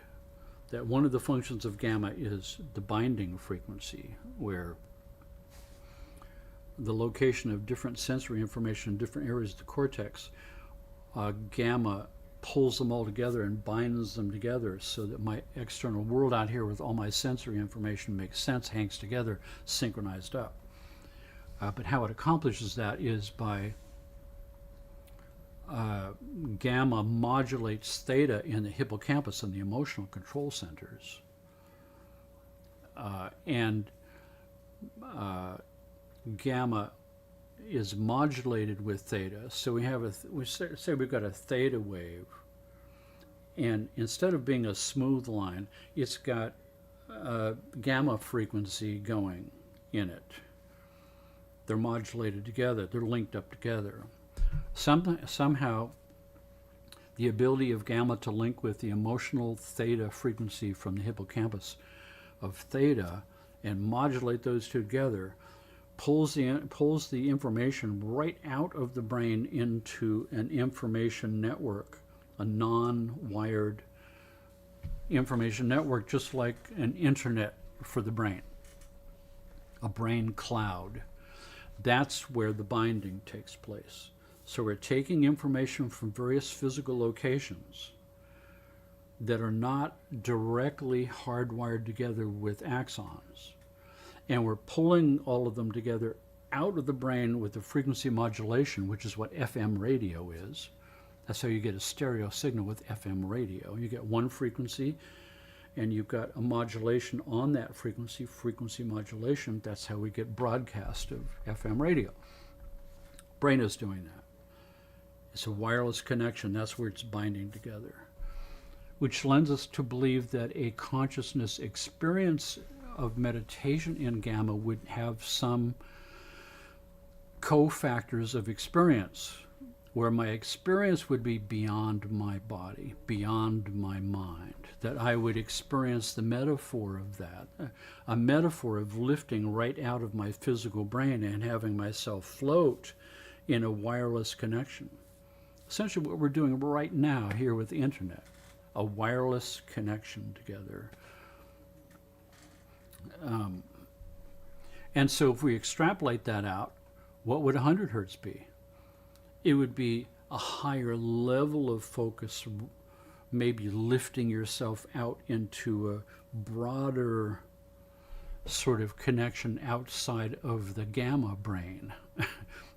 That one of the functions of gamma is the binding frequency, where the location of different sensory information in different areas of the cortex, gamma pulls them all together and binds them together so that my external world out here with all my sensory information makes sense, hangs together, synchronized up. But how it accomplishes that is by gamma modulates theta in the hippocampus and the emotional control centers. And gamma is modulated with theta. So we have we say we've got a theta wave, and instead of being a smooth line, it's got a gamma frequency going in it. They're modulated together. They're linked up together. Somehow, the ability of gamma to link with the emotional theta frequency from the hippocampus of theta and modulate those two together pulls the information right out of the brain into an information network, a non-wired information network, just like an internet for the brain, a brain cloud. That's where the binding takes place. So we're taking information from various physical locations that are not directly hardwired together with axons, and we're pulling all of them together out of the brain with the frequency modulation, which is what FM radio is. That's how you get a stereo signal with FM radio. You get one frequency, and you've got a modulation on that frequency modulation. That's how we get broadcast of FM radio. Brain is doing that. It's a wireless connection. That's where it's binding together, which lends us to believe that a consciousness experience of meditation in gamma would have some cofactors of experience, where my experience would be beyond my body, beyond my mind, that I would experience the metaphor of that, a metaphor of lifting right out of my physical brain and having myself float in a wireless connection. Essentially what we're doing right now here with the internet, a wireless connection together. And so if we extrapolate that out, what would 100 hertz be? It would be a higher level of focus, maybe lifting yourself out into a broader sort of connection outside of the gamma brain.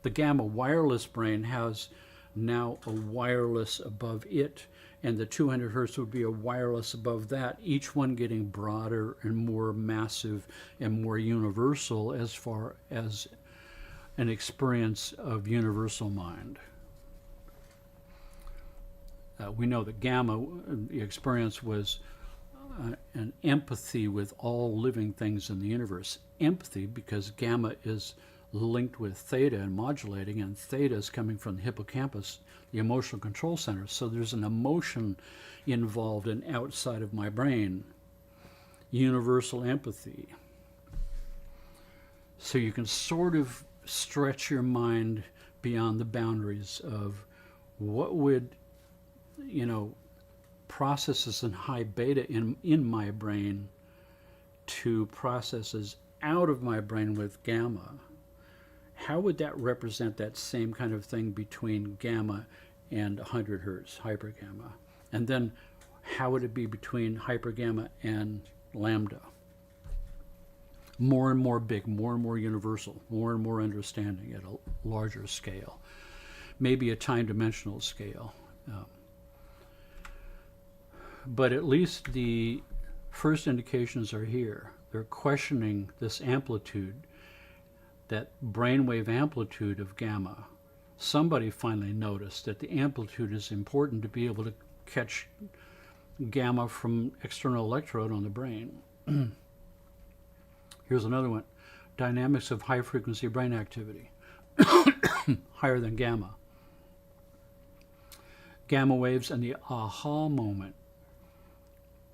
The gamma wireless brain has now a wireless above it, and the 200 hertz would be a wireless above that, each one getting broader and more massive and more universal as far as an experience of universal mind. We know that gamma, the experience was an empathy with all living things in the universe. Empathy because gamma is linked with theta and modulating, and theta is coming from the hippocampus, the emotional control center. So there's an emotion involved and outside of my brain. Universal empathy. So you can sort of stretch your mind beyond the boundaries of what would, processes in high beta in my brain to processes out of my brain with gamma. How would that represent that same kind of thing between gamma and 100 hertz, hypergamma? And then how would it be between hypergamma and lambda? More and more big, more and more universal, more and more understanding at a larger scale, maybe a time-dimensional scale. But at least the first indications are here. They're questioning this amplitude, that brainwave amplitude of gamma. Somebody finally noticed that the amplitude is important to be able to catch gamma from external electrode on the brain. Here's another one. Dynamics of high frequency brain activity. Higher than gamma. Gamma waves and the aha moment.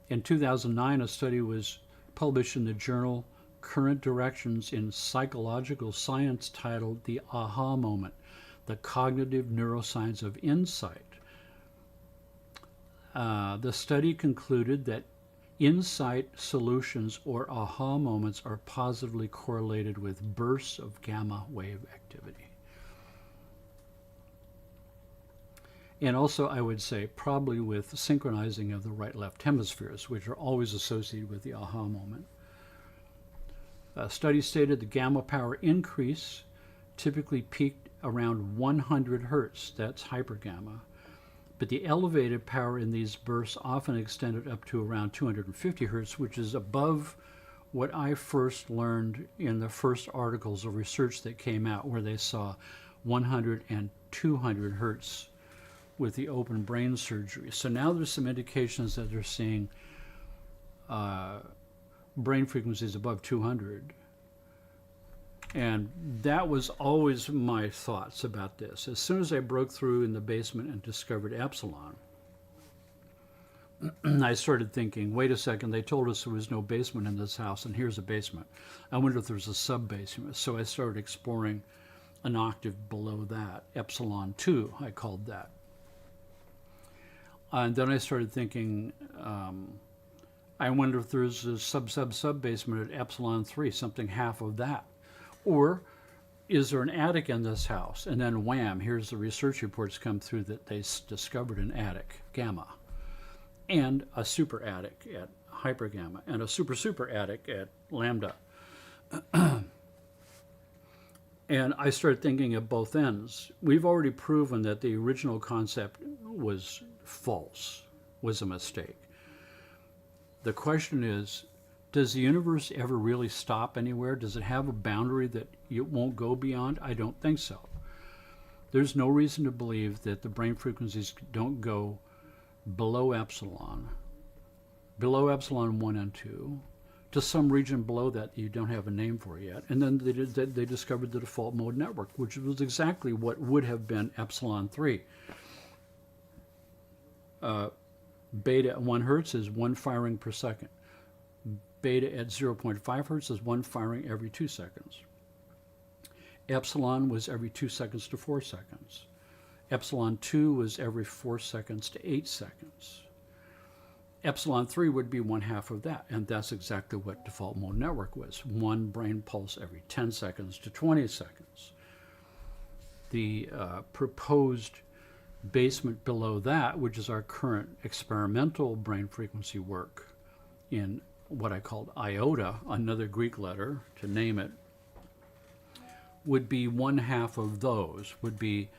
In 2009, a study was published in the journal Current Directions in Psychological Science titled The Aha Moment, The Cognitive Neuroscience of Insight. The study concluded that insight solutions or aha moments are positively correlated with bursts of gamma wave activity. And also, I would say, probably with synchronizing of the right-left hemispheres, which are always associated with the aha moment. A study stated the gamma power increase typically peaked around 100 hertz, that's hypergamma, but the elevated power in these bursts often extended up to around 250 hertz, which is above what I first learned in the first articles of research that came out, where they saw 100 and 200 hertz with the open brain surgery. So now there's some indications that they're seeing brain frequencies above 200. And that was always my thoughts about this. As soon as I broke through in the basement and discovered epsilon, I started thinking, wait a second, they told us there was no basement in this house, and here's a basement. I wonder if there's a sub-basement. So I started exploring an octave below that, epsilon 2, I called that. And then I started thinking, I wonder if there's a sub-basement at epsilon 3, something half of that. Or is there an attic in this house? And then wham, here's the research reports come through that they discovered an attic, gamma, and a super attic at hypergamma, and a super attic at lambda. And I started thinking at both ends. We've already proven that the original concept was false, was a mistake. The question is, does the universe ever really stop anywhere? Does it have a boundary that it won't go beyond? I don't think so. There's no reason to believe that the brain frequencies don't go below epsilon 1 and 2, to some region below that you don't have a name for yet. And then they discovered the default mode network, which was exactly what would have been epsilon 3. Beta at 1 hertz is 1 firing per second. Beta at 0.5 hertz is 1 firing every 2 seconds. Epsilon was every 2 seconds to 4 seconds. Epsilon 2 was every 4 seconds to 8 seconds. Epsilon 3 would be 1/2 of that, and that's exactly what default mode network was. 1 brain pulse every 10 seconds to 20 seconds. The proposed basement below that, which is our current experimental brain frequency work in what I called iota, another Greek letter to name it, would be one half of those, would be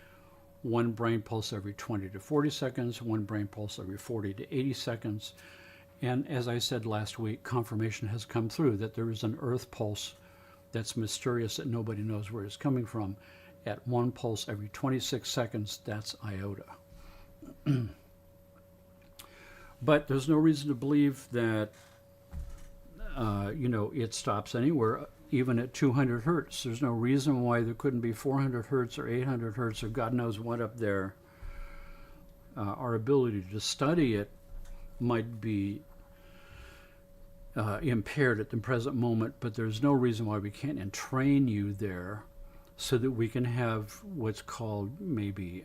one brain pulse every 20 to 40 seconds, one brain pulse every 40 to 80 seconds. And as I said last week, confirmation has come through that there is an earth pulse that's mysterious that nobody knows where it's coming from. At one pulse every 26 seconds, that's iota. But there's no reason to believe that, it stops anywhere, even at 200 hertz. There's no reason why there couldn't be 400 hertz or 800 hertz or God knows what up there. Our ability to study it might be impaired at the present moment, but there's no reason why we can't entrain you there so that we can have what's called maybe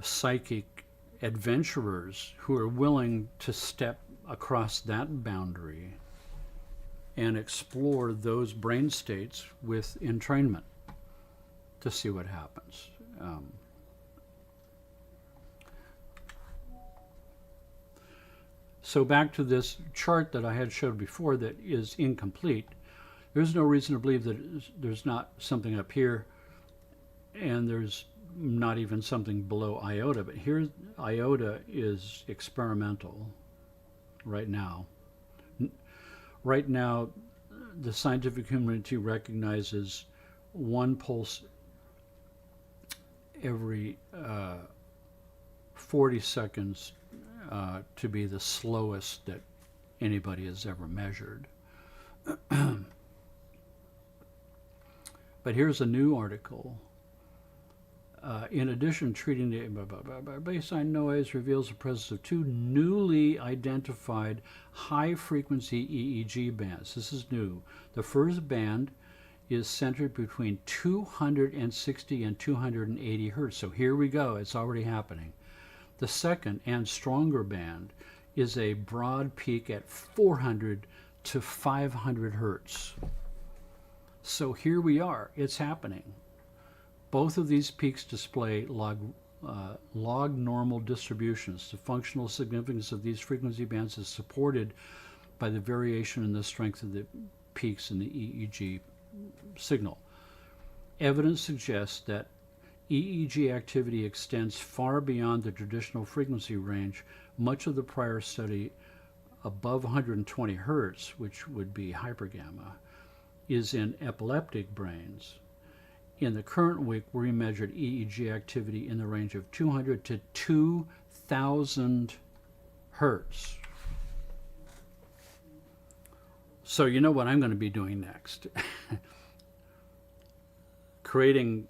psychic adventurers who are willing to step across that boundary and explore those brain states with entrainment to see what happens. So back to this chart that I had showed before that is incomplete. There's no reason to believe that there's not something up here, and there's not even something below iota. But here, iota is experimental right now. Right now, the scientific community recognizes one pulse every 40 seconds to be the slowest that anybody has ever measured. But here's a new article. In addition, treating the baseline noise reveals the presence of two newly identified high-frequency EEG bands. This is new. The first band is centered between 260 and 280 hertz. So here we go. It's already happening. The second and stronger band is a broad peak at 400 to 500 hertz. So here we are. It's happening. Both of these peaks display log normal distributions. The functional significance of these frequency bands is supported by the variation in the strength of the peaks in the EEG signal. Evidence suggests that EEG activity extends far beyond the traditional frequency range. Much of the prior study above 120 hertz, which would be hypergamma, is in epileptic brains. In the current week, we measured EEG activity in the range of 200 to 2,000 hertz. So you know what I'm going to be doing next. Creating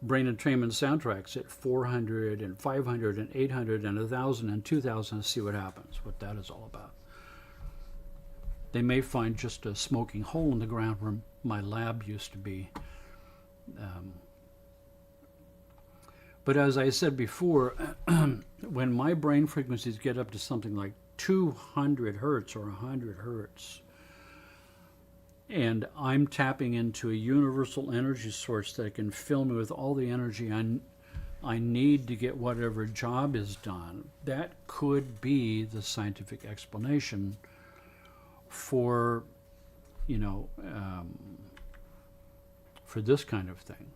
brain entrainment soundtracks at 400 and 500 and 800 and 1,000 and 2,000 and see what happens, what that is all about. They may find just a smoking hole in the ground where my lab used to be. But as I said before, when my brain frequencies get up to something like 200 hertz or 100 hertz, and I'm tapping into a universal energy source that can fill me with all the energy I need to get whatever job is done, that could be the scientific explanation for, for this kind of thing.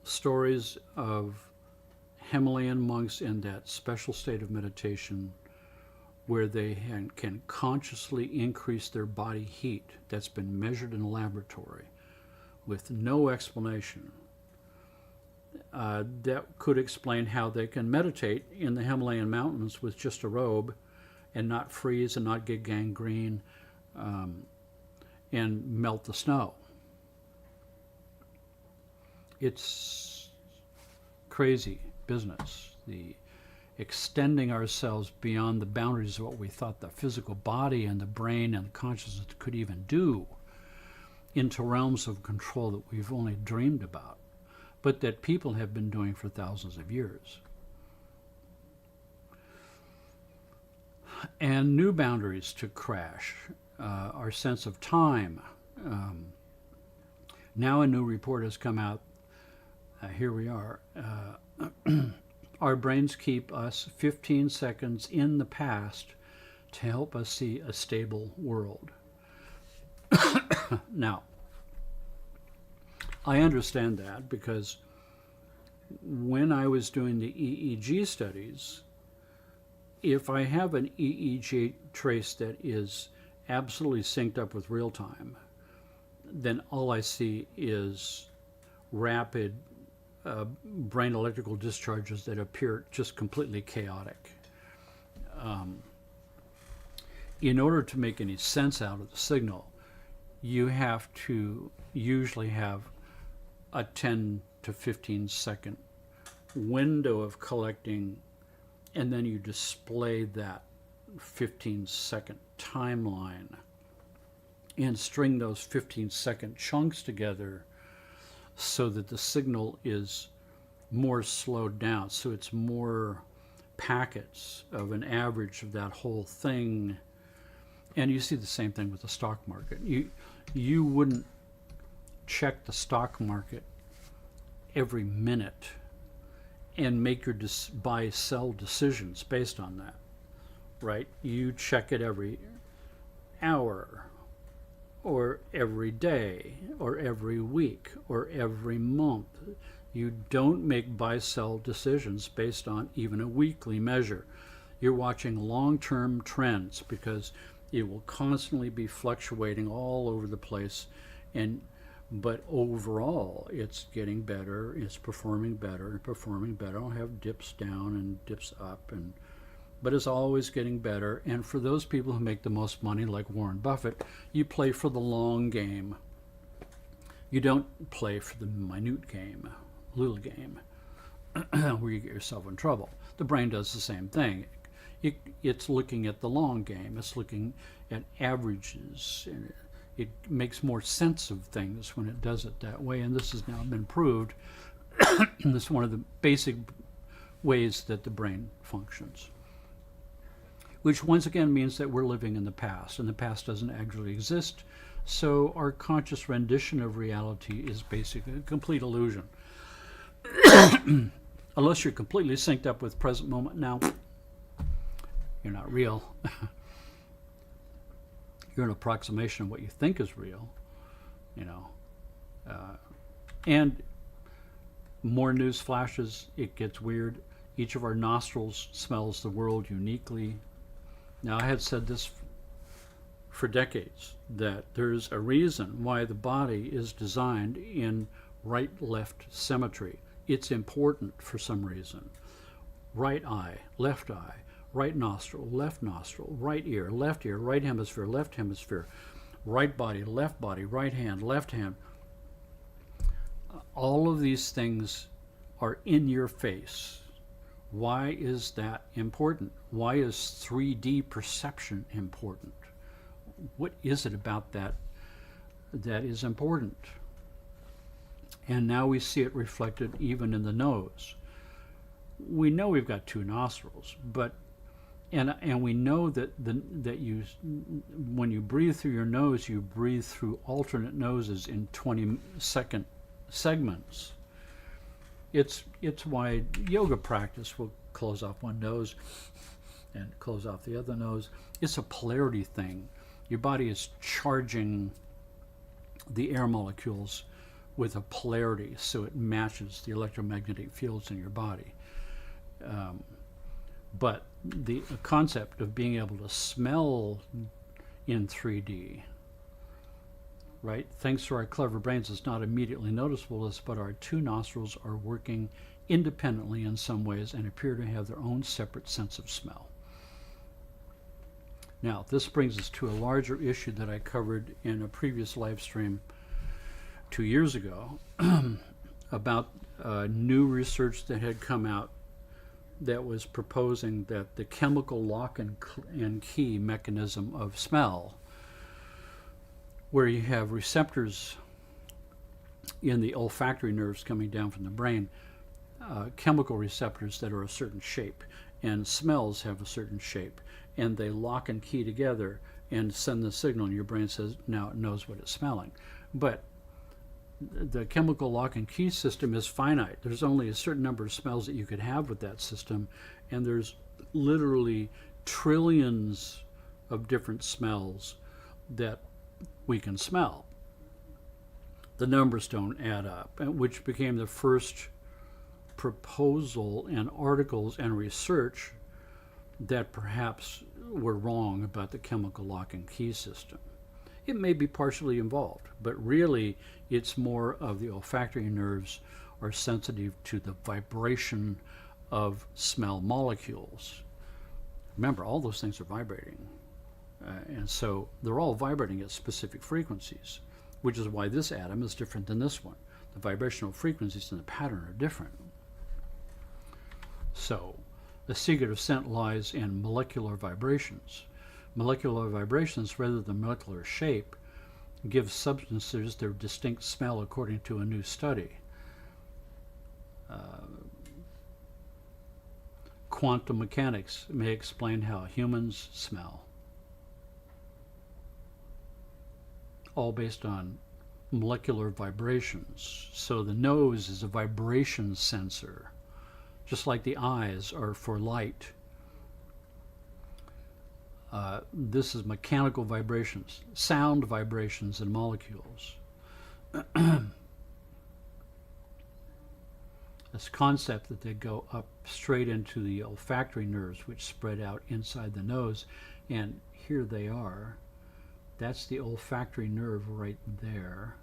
Stories of Himalayan monks in that special state of meditation where they can consciously increase their body heat that's been measured in a laboratory with no explanation. That could explain how they can meditate in the Himalayan mountains with just a robe and not freeze and not get gangrene and melt the snow. It's crazy business. The extending ourselves beyond the boundaries of what we thought the physical body and the brain and the consciousness could even do into realms of control that we've only dreamed about, but that people have been doing for thousands of years. And new boundaries to crash, our sense of time, Now a new report has come out. Here we are. Our brains keep us 15 seconds in the past to help us see a stable world. Now, I understand that because when I was doing the EEG studies, if I have an EEG trace that is absolutely synced up with real time, then all I see is rapid brain electrical discharges that appear just completely chaotic. In order to make any sense out of the signal, you have to usually have a 10 to 15 second window of collecting, and then you display that 15-second timeline and string those 15-second chunks together so that the signal is more slowed down, so it's more packets of an average of that whole thing. And you see the same thing with the stock market. You wouldn't check the stock market every minute and make your buy-sell decisions based on that, right? You check it every hour, or every day, or every week, or every month. You don't make buy-sell decisions based on even a weekly measure. You're watching long-term trends because it will constantly be fluctuating all over the place, but overall it's getting better, it's performing better and performing better. It'll have dips down and dips up, but it's always getting better. And for those people who make the most money, like Warren Buffett, you play for the long game. You don't play for the minute game, little game, where you get yourself in trouble. The brain does the same thing. It's looking at the long game. It's looking at averages, and it makes more sense of things when it does it that way. And this has now been proved. This is one of the basic ways that the brain functions, which once again means that we're living in the past, and the past doesn't actually exist. So our conscious rendition of reality is basically a complete illusion. Unless you're completely synced up with present moment now, you're not real. You're an approximation of what you think is real, and more news flashes, it gets weird. Each of our nostrils smells the world uniquely. Now, I had said this for decades, that there's a reason why the body is designed in right-left symmetry. It's important for some reason. Right eye, left eye, right nostril, right ear, right hemisphere, left hemisphere, right body, right hand, left hand. All of these things are in your face. Why is that important? Why is 3D perception important? What is it about that that is important? And now we see it reflected even in the nose. We know we've got two nostrils, but and we know that when you breathe through your nose, you breathe through alternate noses in 20-second segments. It's why yoga practice will close off one nose and close off the other nose. It's a polarity thing. Your body is charging the air molecules with a polarity so it matches the electromagnetic fields in your body. But the concept of being able to smell in 3D, right, thanks to our clever brains, is not immediately noticeable, but our two nostrils are working independently in some ways and appear to have their own separate sense of smell. Now, this brings us to a larger issue that I covered in a previous live stream 2 years ago about new research that had come out that was proposing that the chemical lock and key mechanism of smell, where you have receptors in the olfactory nerves coming down from the brain, chemical receptors that are a certain shape, and smells have a certain shape, and they lock and key together and send the signal, and your brain says, now it knows what it's smelling. But the chemical lock and key system is finite. There's only a certain number of smells that you could have with that system, and there's literally trillions of different smells that we can smell. The numbers don't add up, which became the first proposal and articles and research that perhaps were wrong about the chemical lock and key system. It may be partially involved, but really it's more of the olfactory nerves are sensitive to the vibration of smell molecules. Remember, all those things are vibrating. And so they're all vibrating at specific frequencies, which is why this atom is different than this one. The vibrational frequencies and the pattern are different. So the secret of scent lies in molecular vibrations. Molecular vibrations, rather than molecular shape, give substances their distinct smell according to a new study. Quantum mechanics may explain how humans smell, all based on molecular vibrations. So the nose is a vibration sensor, just like the eyes are for light. This is mechanical vibrations, sound vibrations and molecules. This concept that they go up straight into the olfactory nerves, which spread out inside the nose, and here they are. That's the olfactory nerve right there,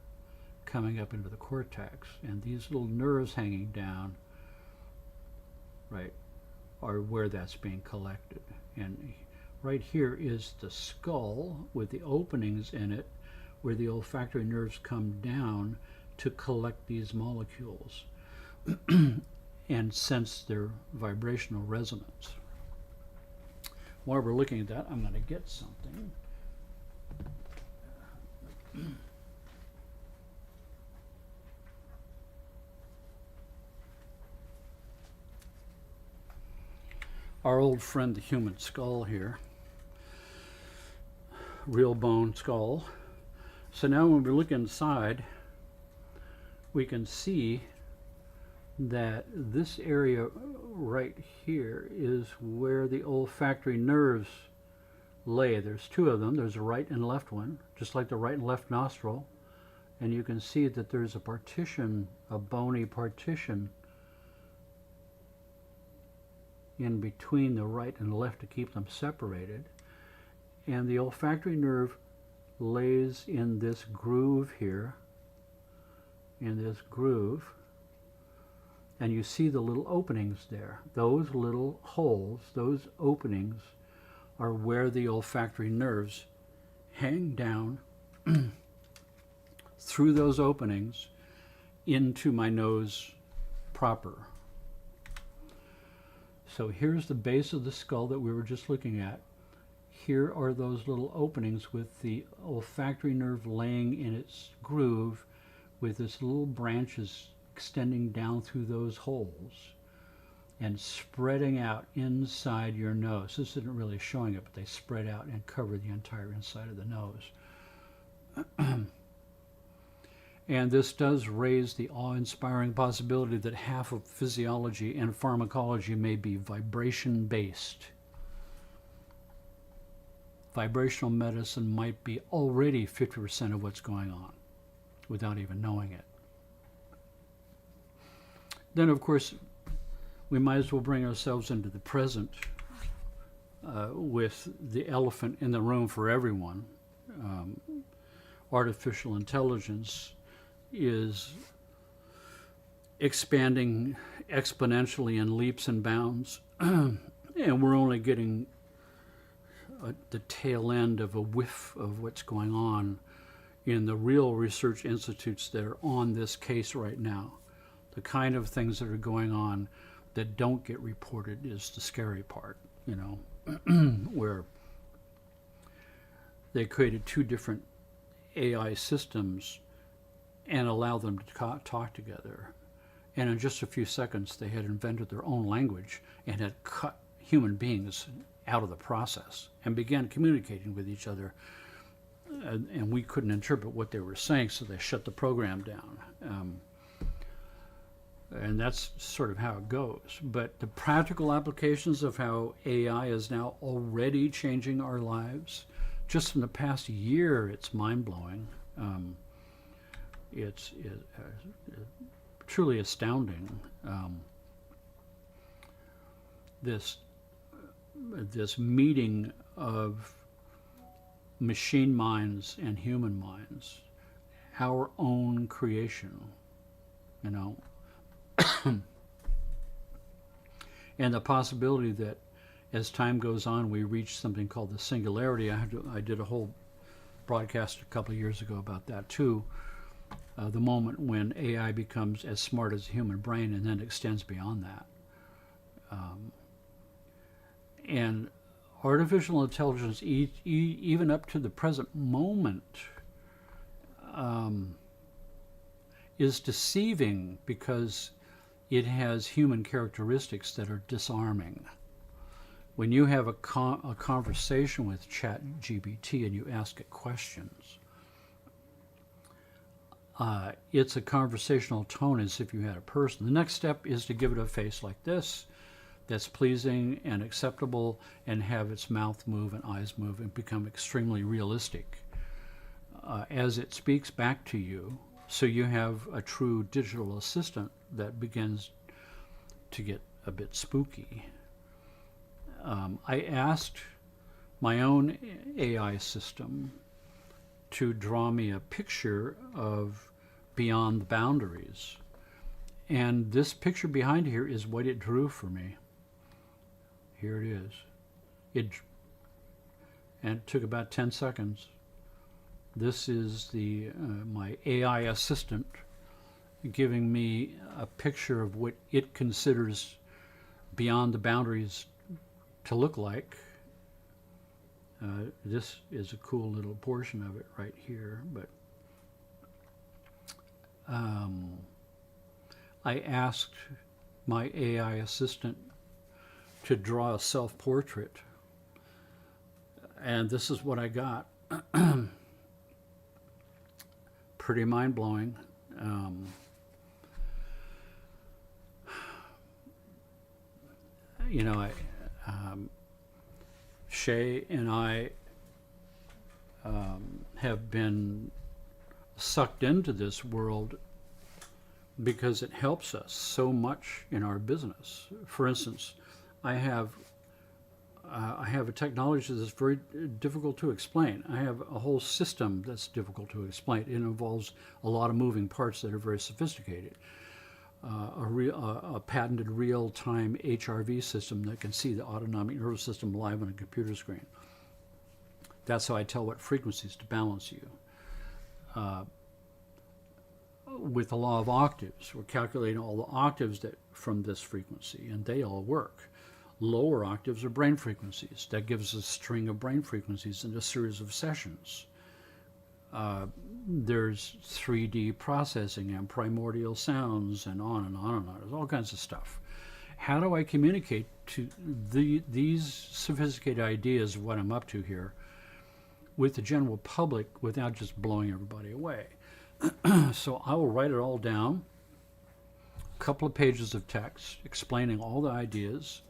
coming up into the cortex, and these little nerves hanging down, right, are where that's being collected. And right here is the skull with the openings in it, where the olfactory nerves come down to collect these molecules and sense their vibrational resonance. While we're looking at that, I'm going to get something. Our old friend, the human skull here. Real bone skull. So now when we look inside, we can see that this area right here is where the olfactory nerves lay. There's two of them. There's a right and left one, just like the right and left nostril. And you can see that there's a partition, a bony partition in between the right and left to keep them separated. And the olfactory nerve lays in this groove here, in this groove. And you see the little openings there. Those little holes, those openings, are where the olfactory nerves hang down through those openings into my nose proper. So here's the base of the skull that we were just looking at. Here are those little openings with the olfactory nerve laying in its groove with its little branches extending down through those holes and spreading out inside your nose. This isn't really showing it, but they spread out and cover the entire inside of the nose. And this does raise the awe-inspiring possibility that half of physiology and pharmacology may be vibration-based. Vibrational medicine might be already 50% of what's going on without even knowing it. Then, of course, we might as well bring ourselves into the present with the elephant in the room for everyone. Artificial intelligence is expanding exponentially in leaps and bounds, and we're only getting the tail end of a whiff of what's going on in the real research institutes that are on this case right now. The kind of things that are going on that don't get reported is the scary part, you know, where they created two different AI systems and allow them to talk together. And in just a few seconds, they had invented their own language and had cut human beings out of the process and began communicating with each other and we couldn't interpret what they were saying, so they shut the program down. And that's sort of how it goes. But the practical applications of how AI is now already changing our lives, just in the past year, it's mind-blowing. It's truly astounding. This meeting of machine minds and human minds, our own creation, you know, and the possibility that as time goes on we reach something called the singularity. I did a whole broadcast a couple of years ago about that too. The moment when AI becomes as smart as the human brain and then extends beyond that. And artificial intelligence, even up to the present moment, is deceiving because it has human characteristics that are disarming. When you have a conversation with ChatGPT and you ask it questions, it's a conversational tone as if you had a person. The next step is to give it a face like this, that's pleasing and acceptable, and have its mouth move and eyes move and become extremely realistic as it speaks back to you. So you have a true digital assistant that begins to get a bit spooky. I asked my own AI system to draw me a picture of Beyond the Boundaries. And this picture behind here is what it drew for me. Here it is. And it took about 10 seconds. This is my AI assistant giving me a picture of what it considers Beyond the Boundaries to look like. This is a cool little portion of it right here, but I asked my AI assistant to draw a self-portrait, and this is what I got. Pretty mind-blowing. Shay and I have been sucked into this world because it helps us so much in our business. For instance, I have a technology that's very difficult to explain. I have a whole system that's difficult to explain. It involves a lot of moving parts that are very sophisticated. A patented real-time HRV system that can see the autonomic nervous system live on a computer screen. That's how I tell what frequencies to balance you. With the law of octaves, we're calculating all the octaves from this frequency, and they all work. Lower octaves are brain frequencies. That gives us a string of brain frequencies in a series of sessions. There's 3D processing and primordial sounds and on and on and on. There's all kinds of stuff. How do I communicate to these sophisticated ideas of what I'm up to here with the general public without just blowing everybody away? So I will write it all down, a couple of pages of text explaining all the ideas,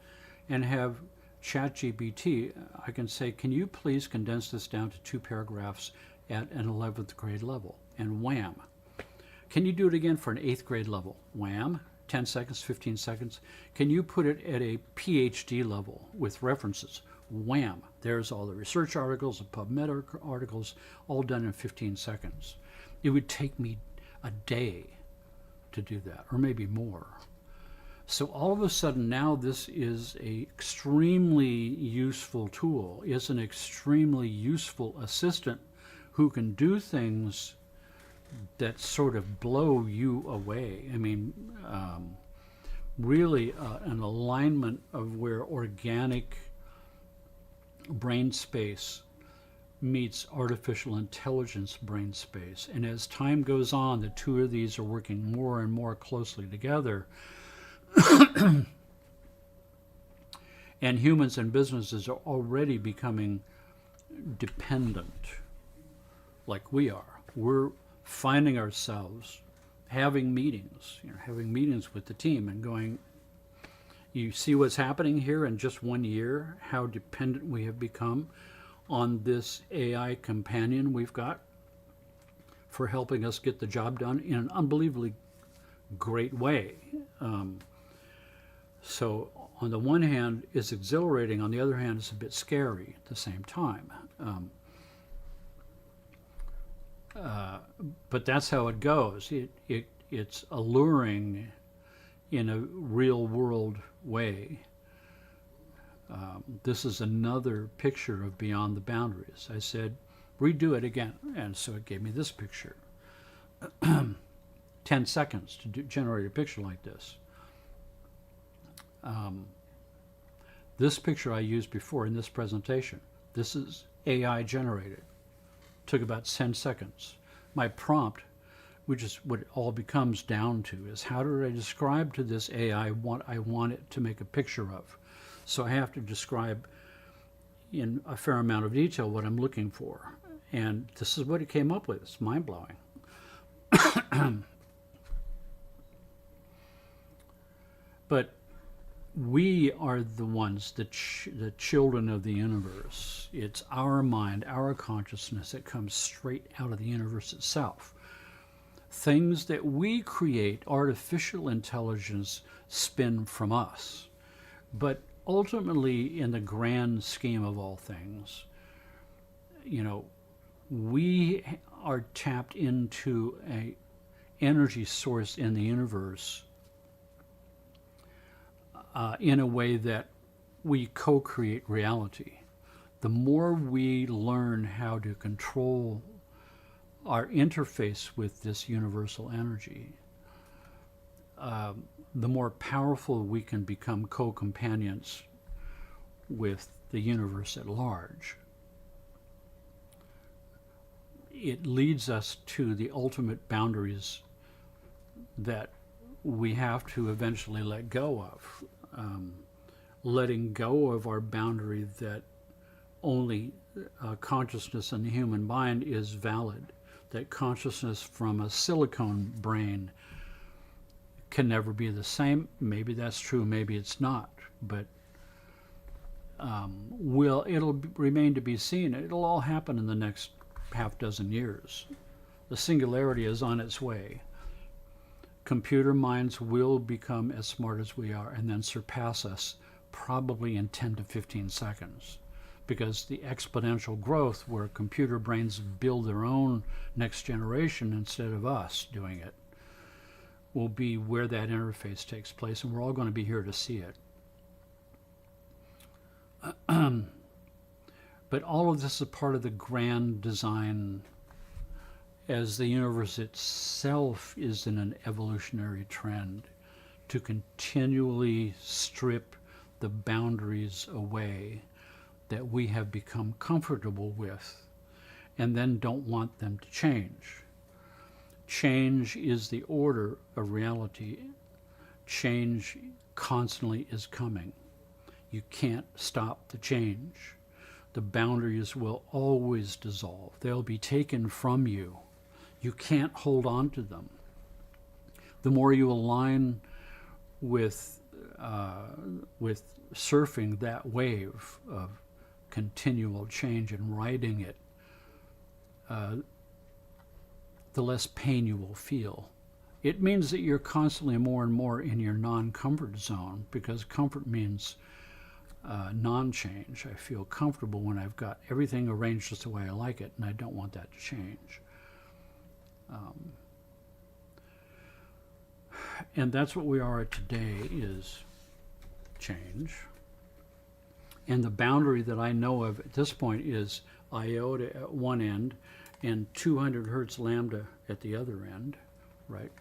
and have ChatGPT, I can say, can you please condense this down to 2 paragraphs at an 11th grade level? And wham. Can you do it again for an 8th grade level? Wham. 10 seconds, 15 seconds. Can you put it at a PhD level with references? Wham. There's all the research articles, the PubMed articles, all done in 15 seconds. It would take me a day to do that, or maybe more. So all of a sudden now this is an extremely useful tool. It's an extremely useful assistant who can do things that sort of blow you away. I mean, really an alignment of where organic brain space meets artificial intelligence brain space. And as time goes on, the two of these are working more and more closely together. And humans and businesses are already becoming dependent like we are. We're finding ourselves having meetings, having meetings with the team and going, you see what's happening here in just 1 year, how dependent we have become on this AI companion we've got for helping us get the job done in an unbelievably great way. So on the one hand, it's exhilarating. On the other hand, it's a bit scary at the same time. But that's how it goes. It's alluring in a real world way. This is another picture of Beyond the Boundaries. I said, redo it again. And so it gave me this picture. 10 seconds to generate a picture like this. This picture I used before in this presentation. This is AI generated. Took about 10 seconds. My prompt, which is what it all becomes down to, is how do I describe to this AI what I want it to make a picture of? So I have to describe in a fair amount of detail what I'm looking for. And this is what it came up with. It's mind-blowing. But we are the ones, the children of the universe. It's our mind, our consciousness that comes straight out of the universe itself. Things that we create, artificial intelligence, spin from us. But ultimately, in the grand scheme of all things, we are tapped into an energy source in the universe in a way that we co-create reality. The more we learn how to control our interface with this universal energy, the more powerful we can become co-companions with the universe at large. It leads us to the ultimate boundaries that we have to eventually let go of. Letting go of our boundary that only consciousness in the human mind is valid, that consciousness from a silicone brain can never be the same. Maybe that's true, maybe it's not, but it'll remain to be seen. It'll all happen in the next half dozen years. The singularity is on its way. Computer minds will become as smart as we are and then surpass us probably in 10 to 15 seconds, because the exponential growth where computer brains build their own next generation instead of us doing it will be where that interface takes place, and we're all going to be here to see it. But all of this is part of the grand design, as the universe itself is in an evolutionary trend to continually strip the boundaries away that we have become comfortable with and then don't want them to change. Change is the order of reality. Change constantly is coming. You can't stop the change. The boundaries will always dissolve. They'll be taken from you. You can't hold on to them. The more you align with surfing that wave of continual change and riding it, the less pain you will feel. It means that you're constantly more and more in your non-comfort zone, because comfort means non-change. I feel comfortable when I've got everything arranged just the way I like it, and I don't want that to change. And that's what we are at today, is change. And the boundary that I know of at this point is iota at one end and 200 hertz lambda at the other end, right?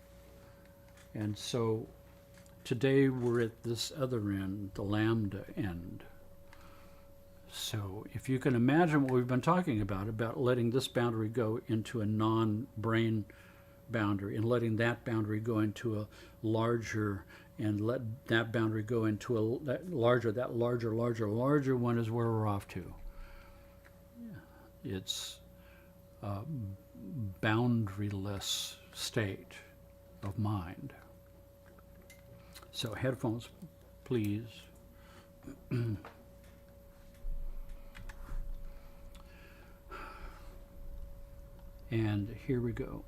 And so today we're at this other end, the lambda end. So if you can imagine what we've been talking about letting this boundary go into a non-brain boundary and letting that boundary go into a larger, and let that boundary go into that larger one is where we're off to. Yeah. It's boundaryless state of mind. So headphones, please. And here we go.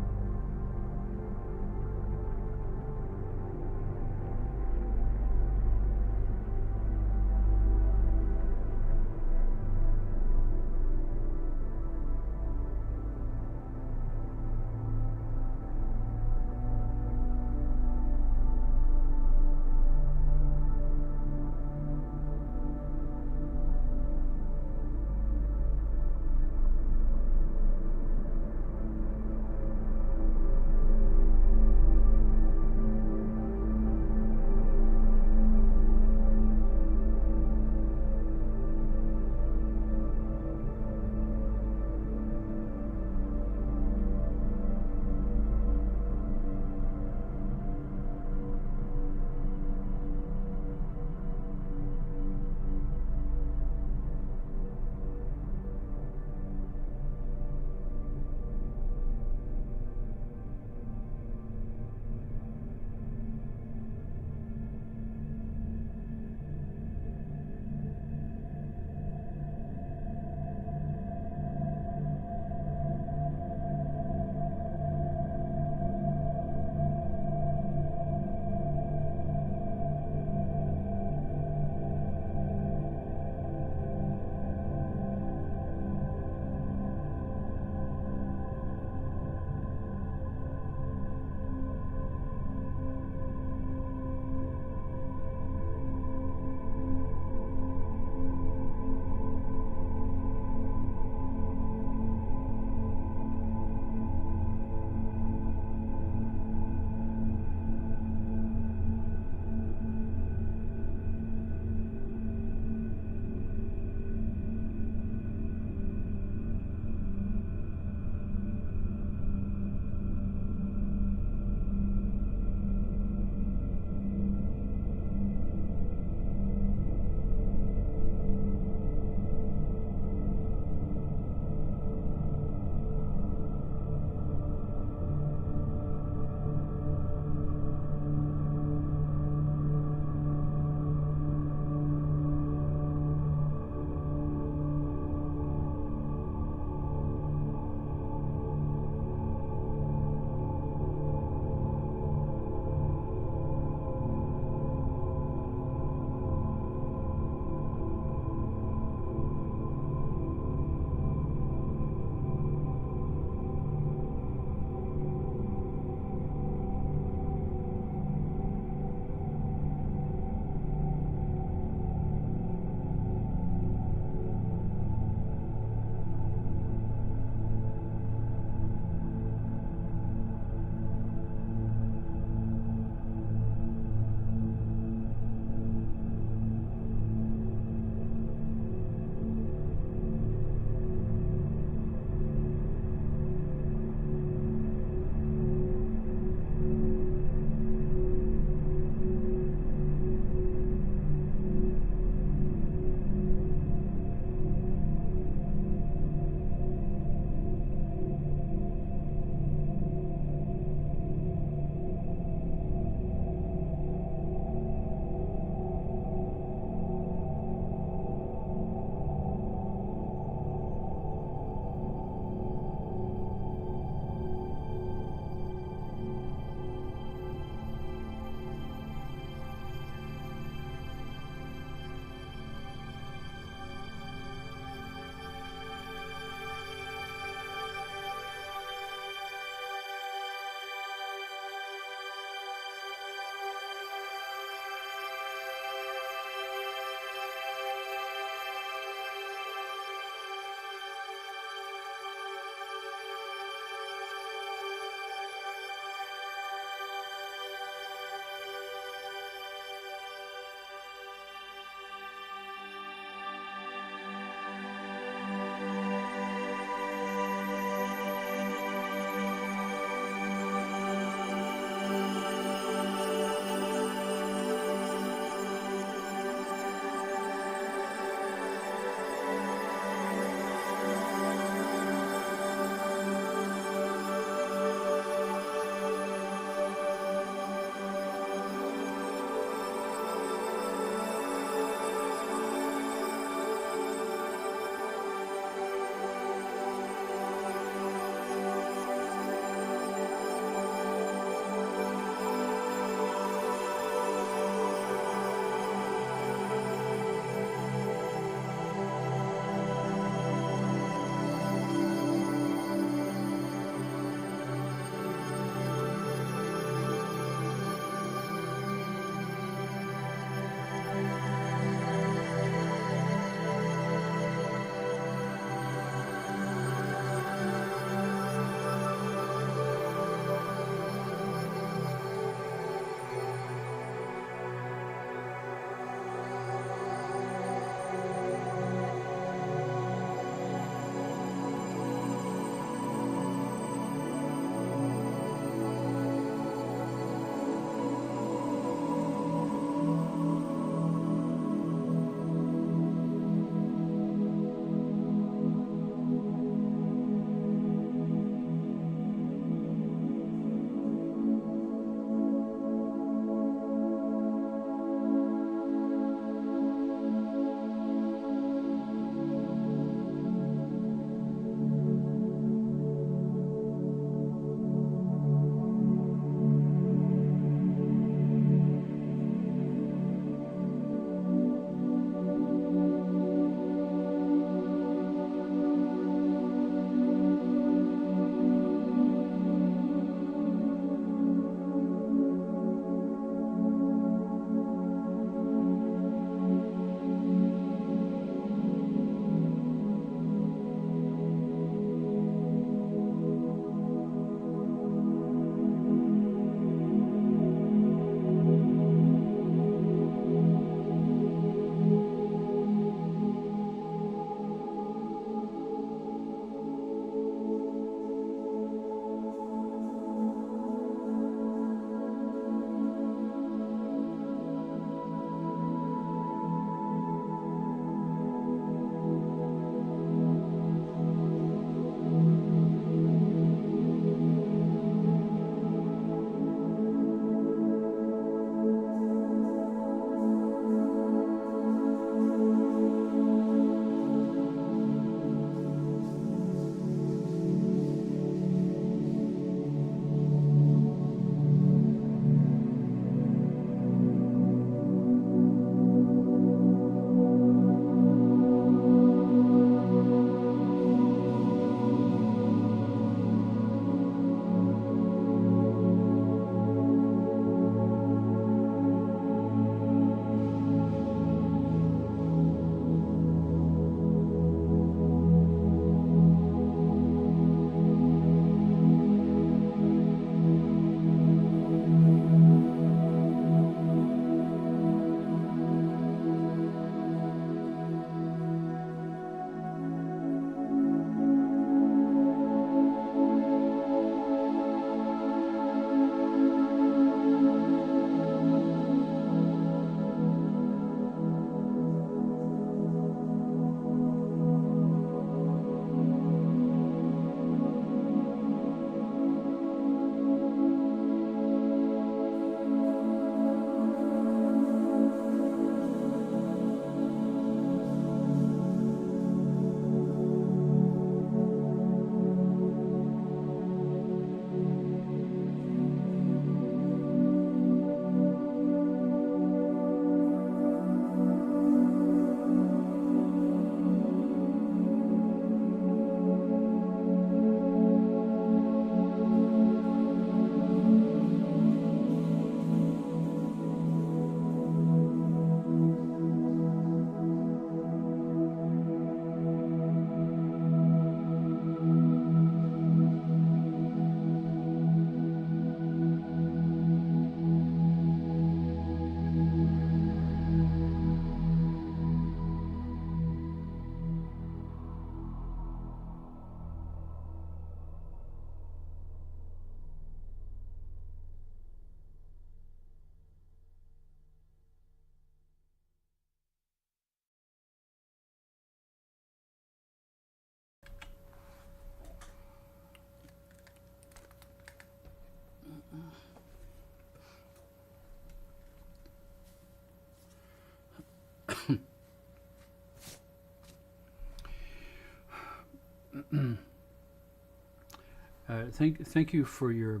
Thank you for your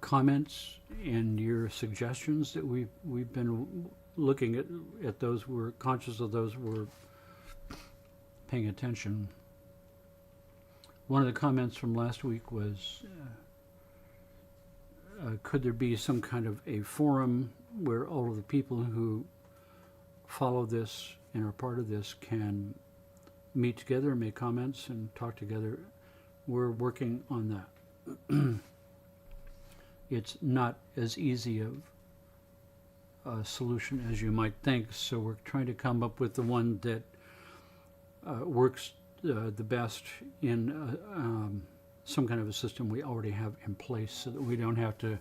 comments and your suggestions that we've been looking at those. We're conscious of those. We're paying attention. One of the comments from last week was, could there be some kind of a forum where all of the people who follow this and are part of this can meet together, make comments, and talk together? We're working on that. It's not as easy of a solution as you might think, so we're trying to come up with the one that works the best in some kind of a system we already have in place, so that we don't have to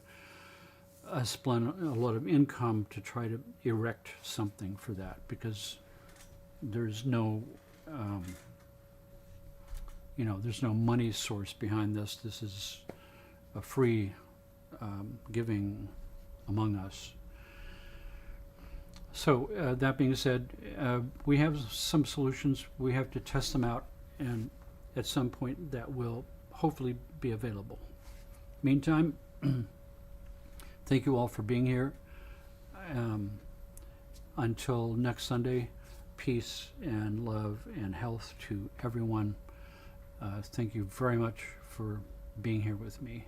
spend a lot of income to try to erect something for that, because there's no there's no money source behind this. This is a free giving among us. So that being said, we have some solutions. We have to test them out, and at some point that will hopefully be available. Meantime, thank you all for being here. Until next Sunday, peace and love and health to everyone. Thank you very much for being here with me.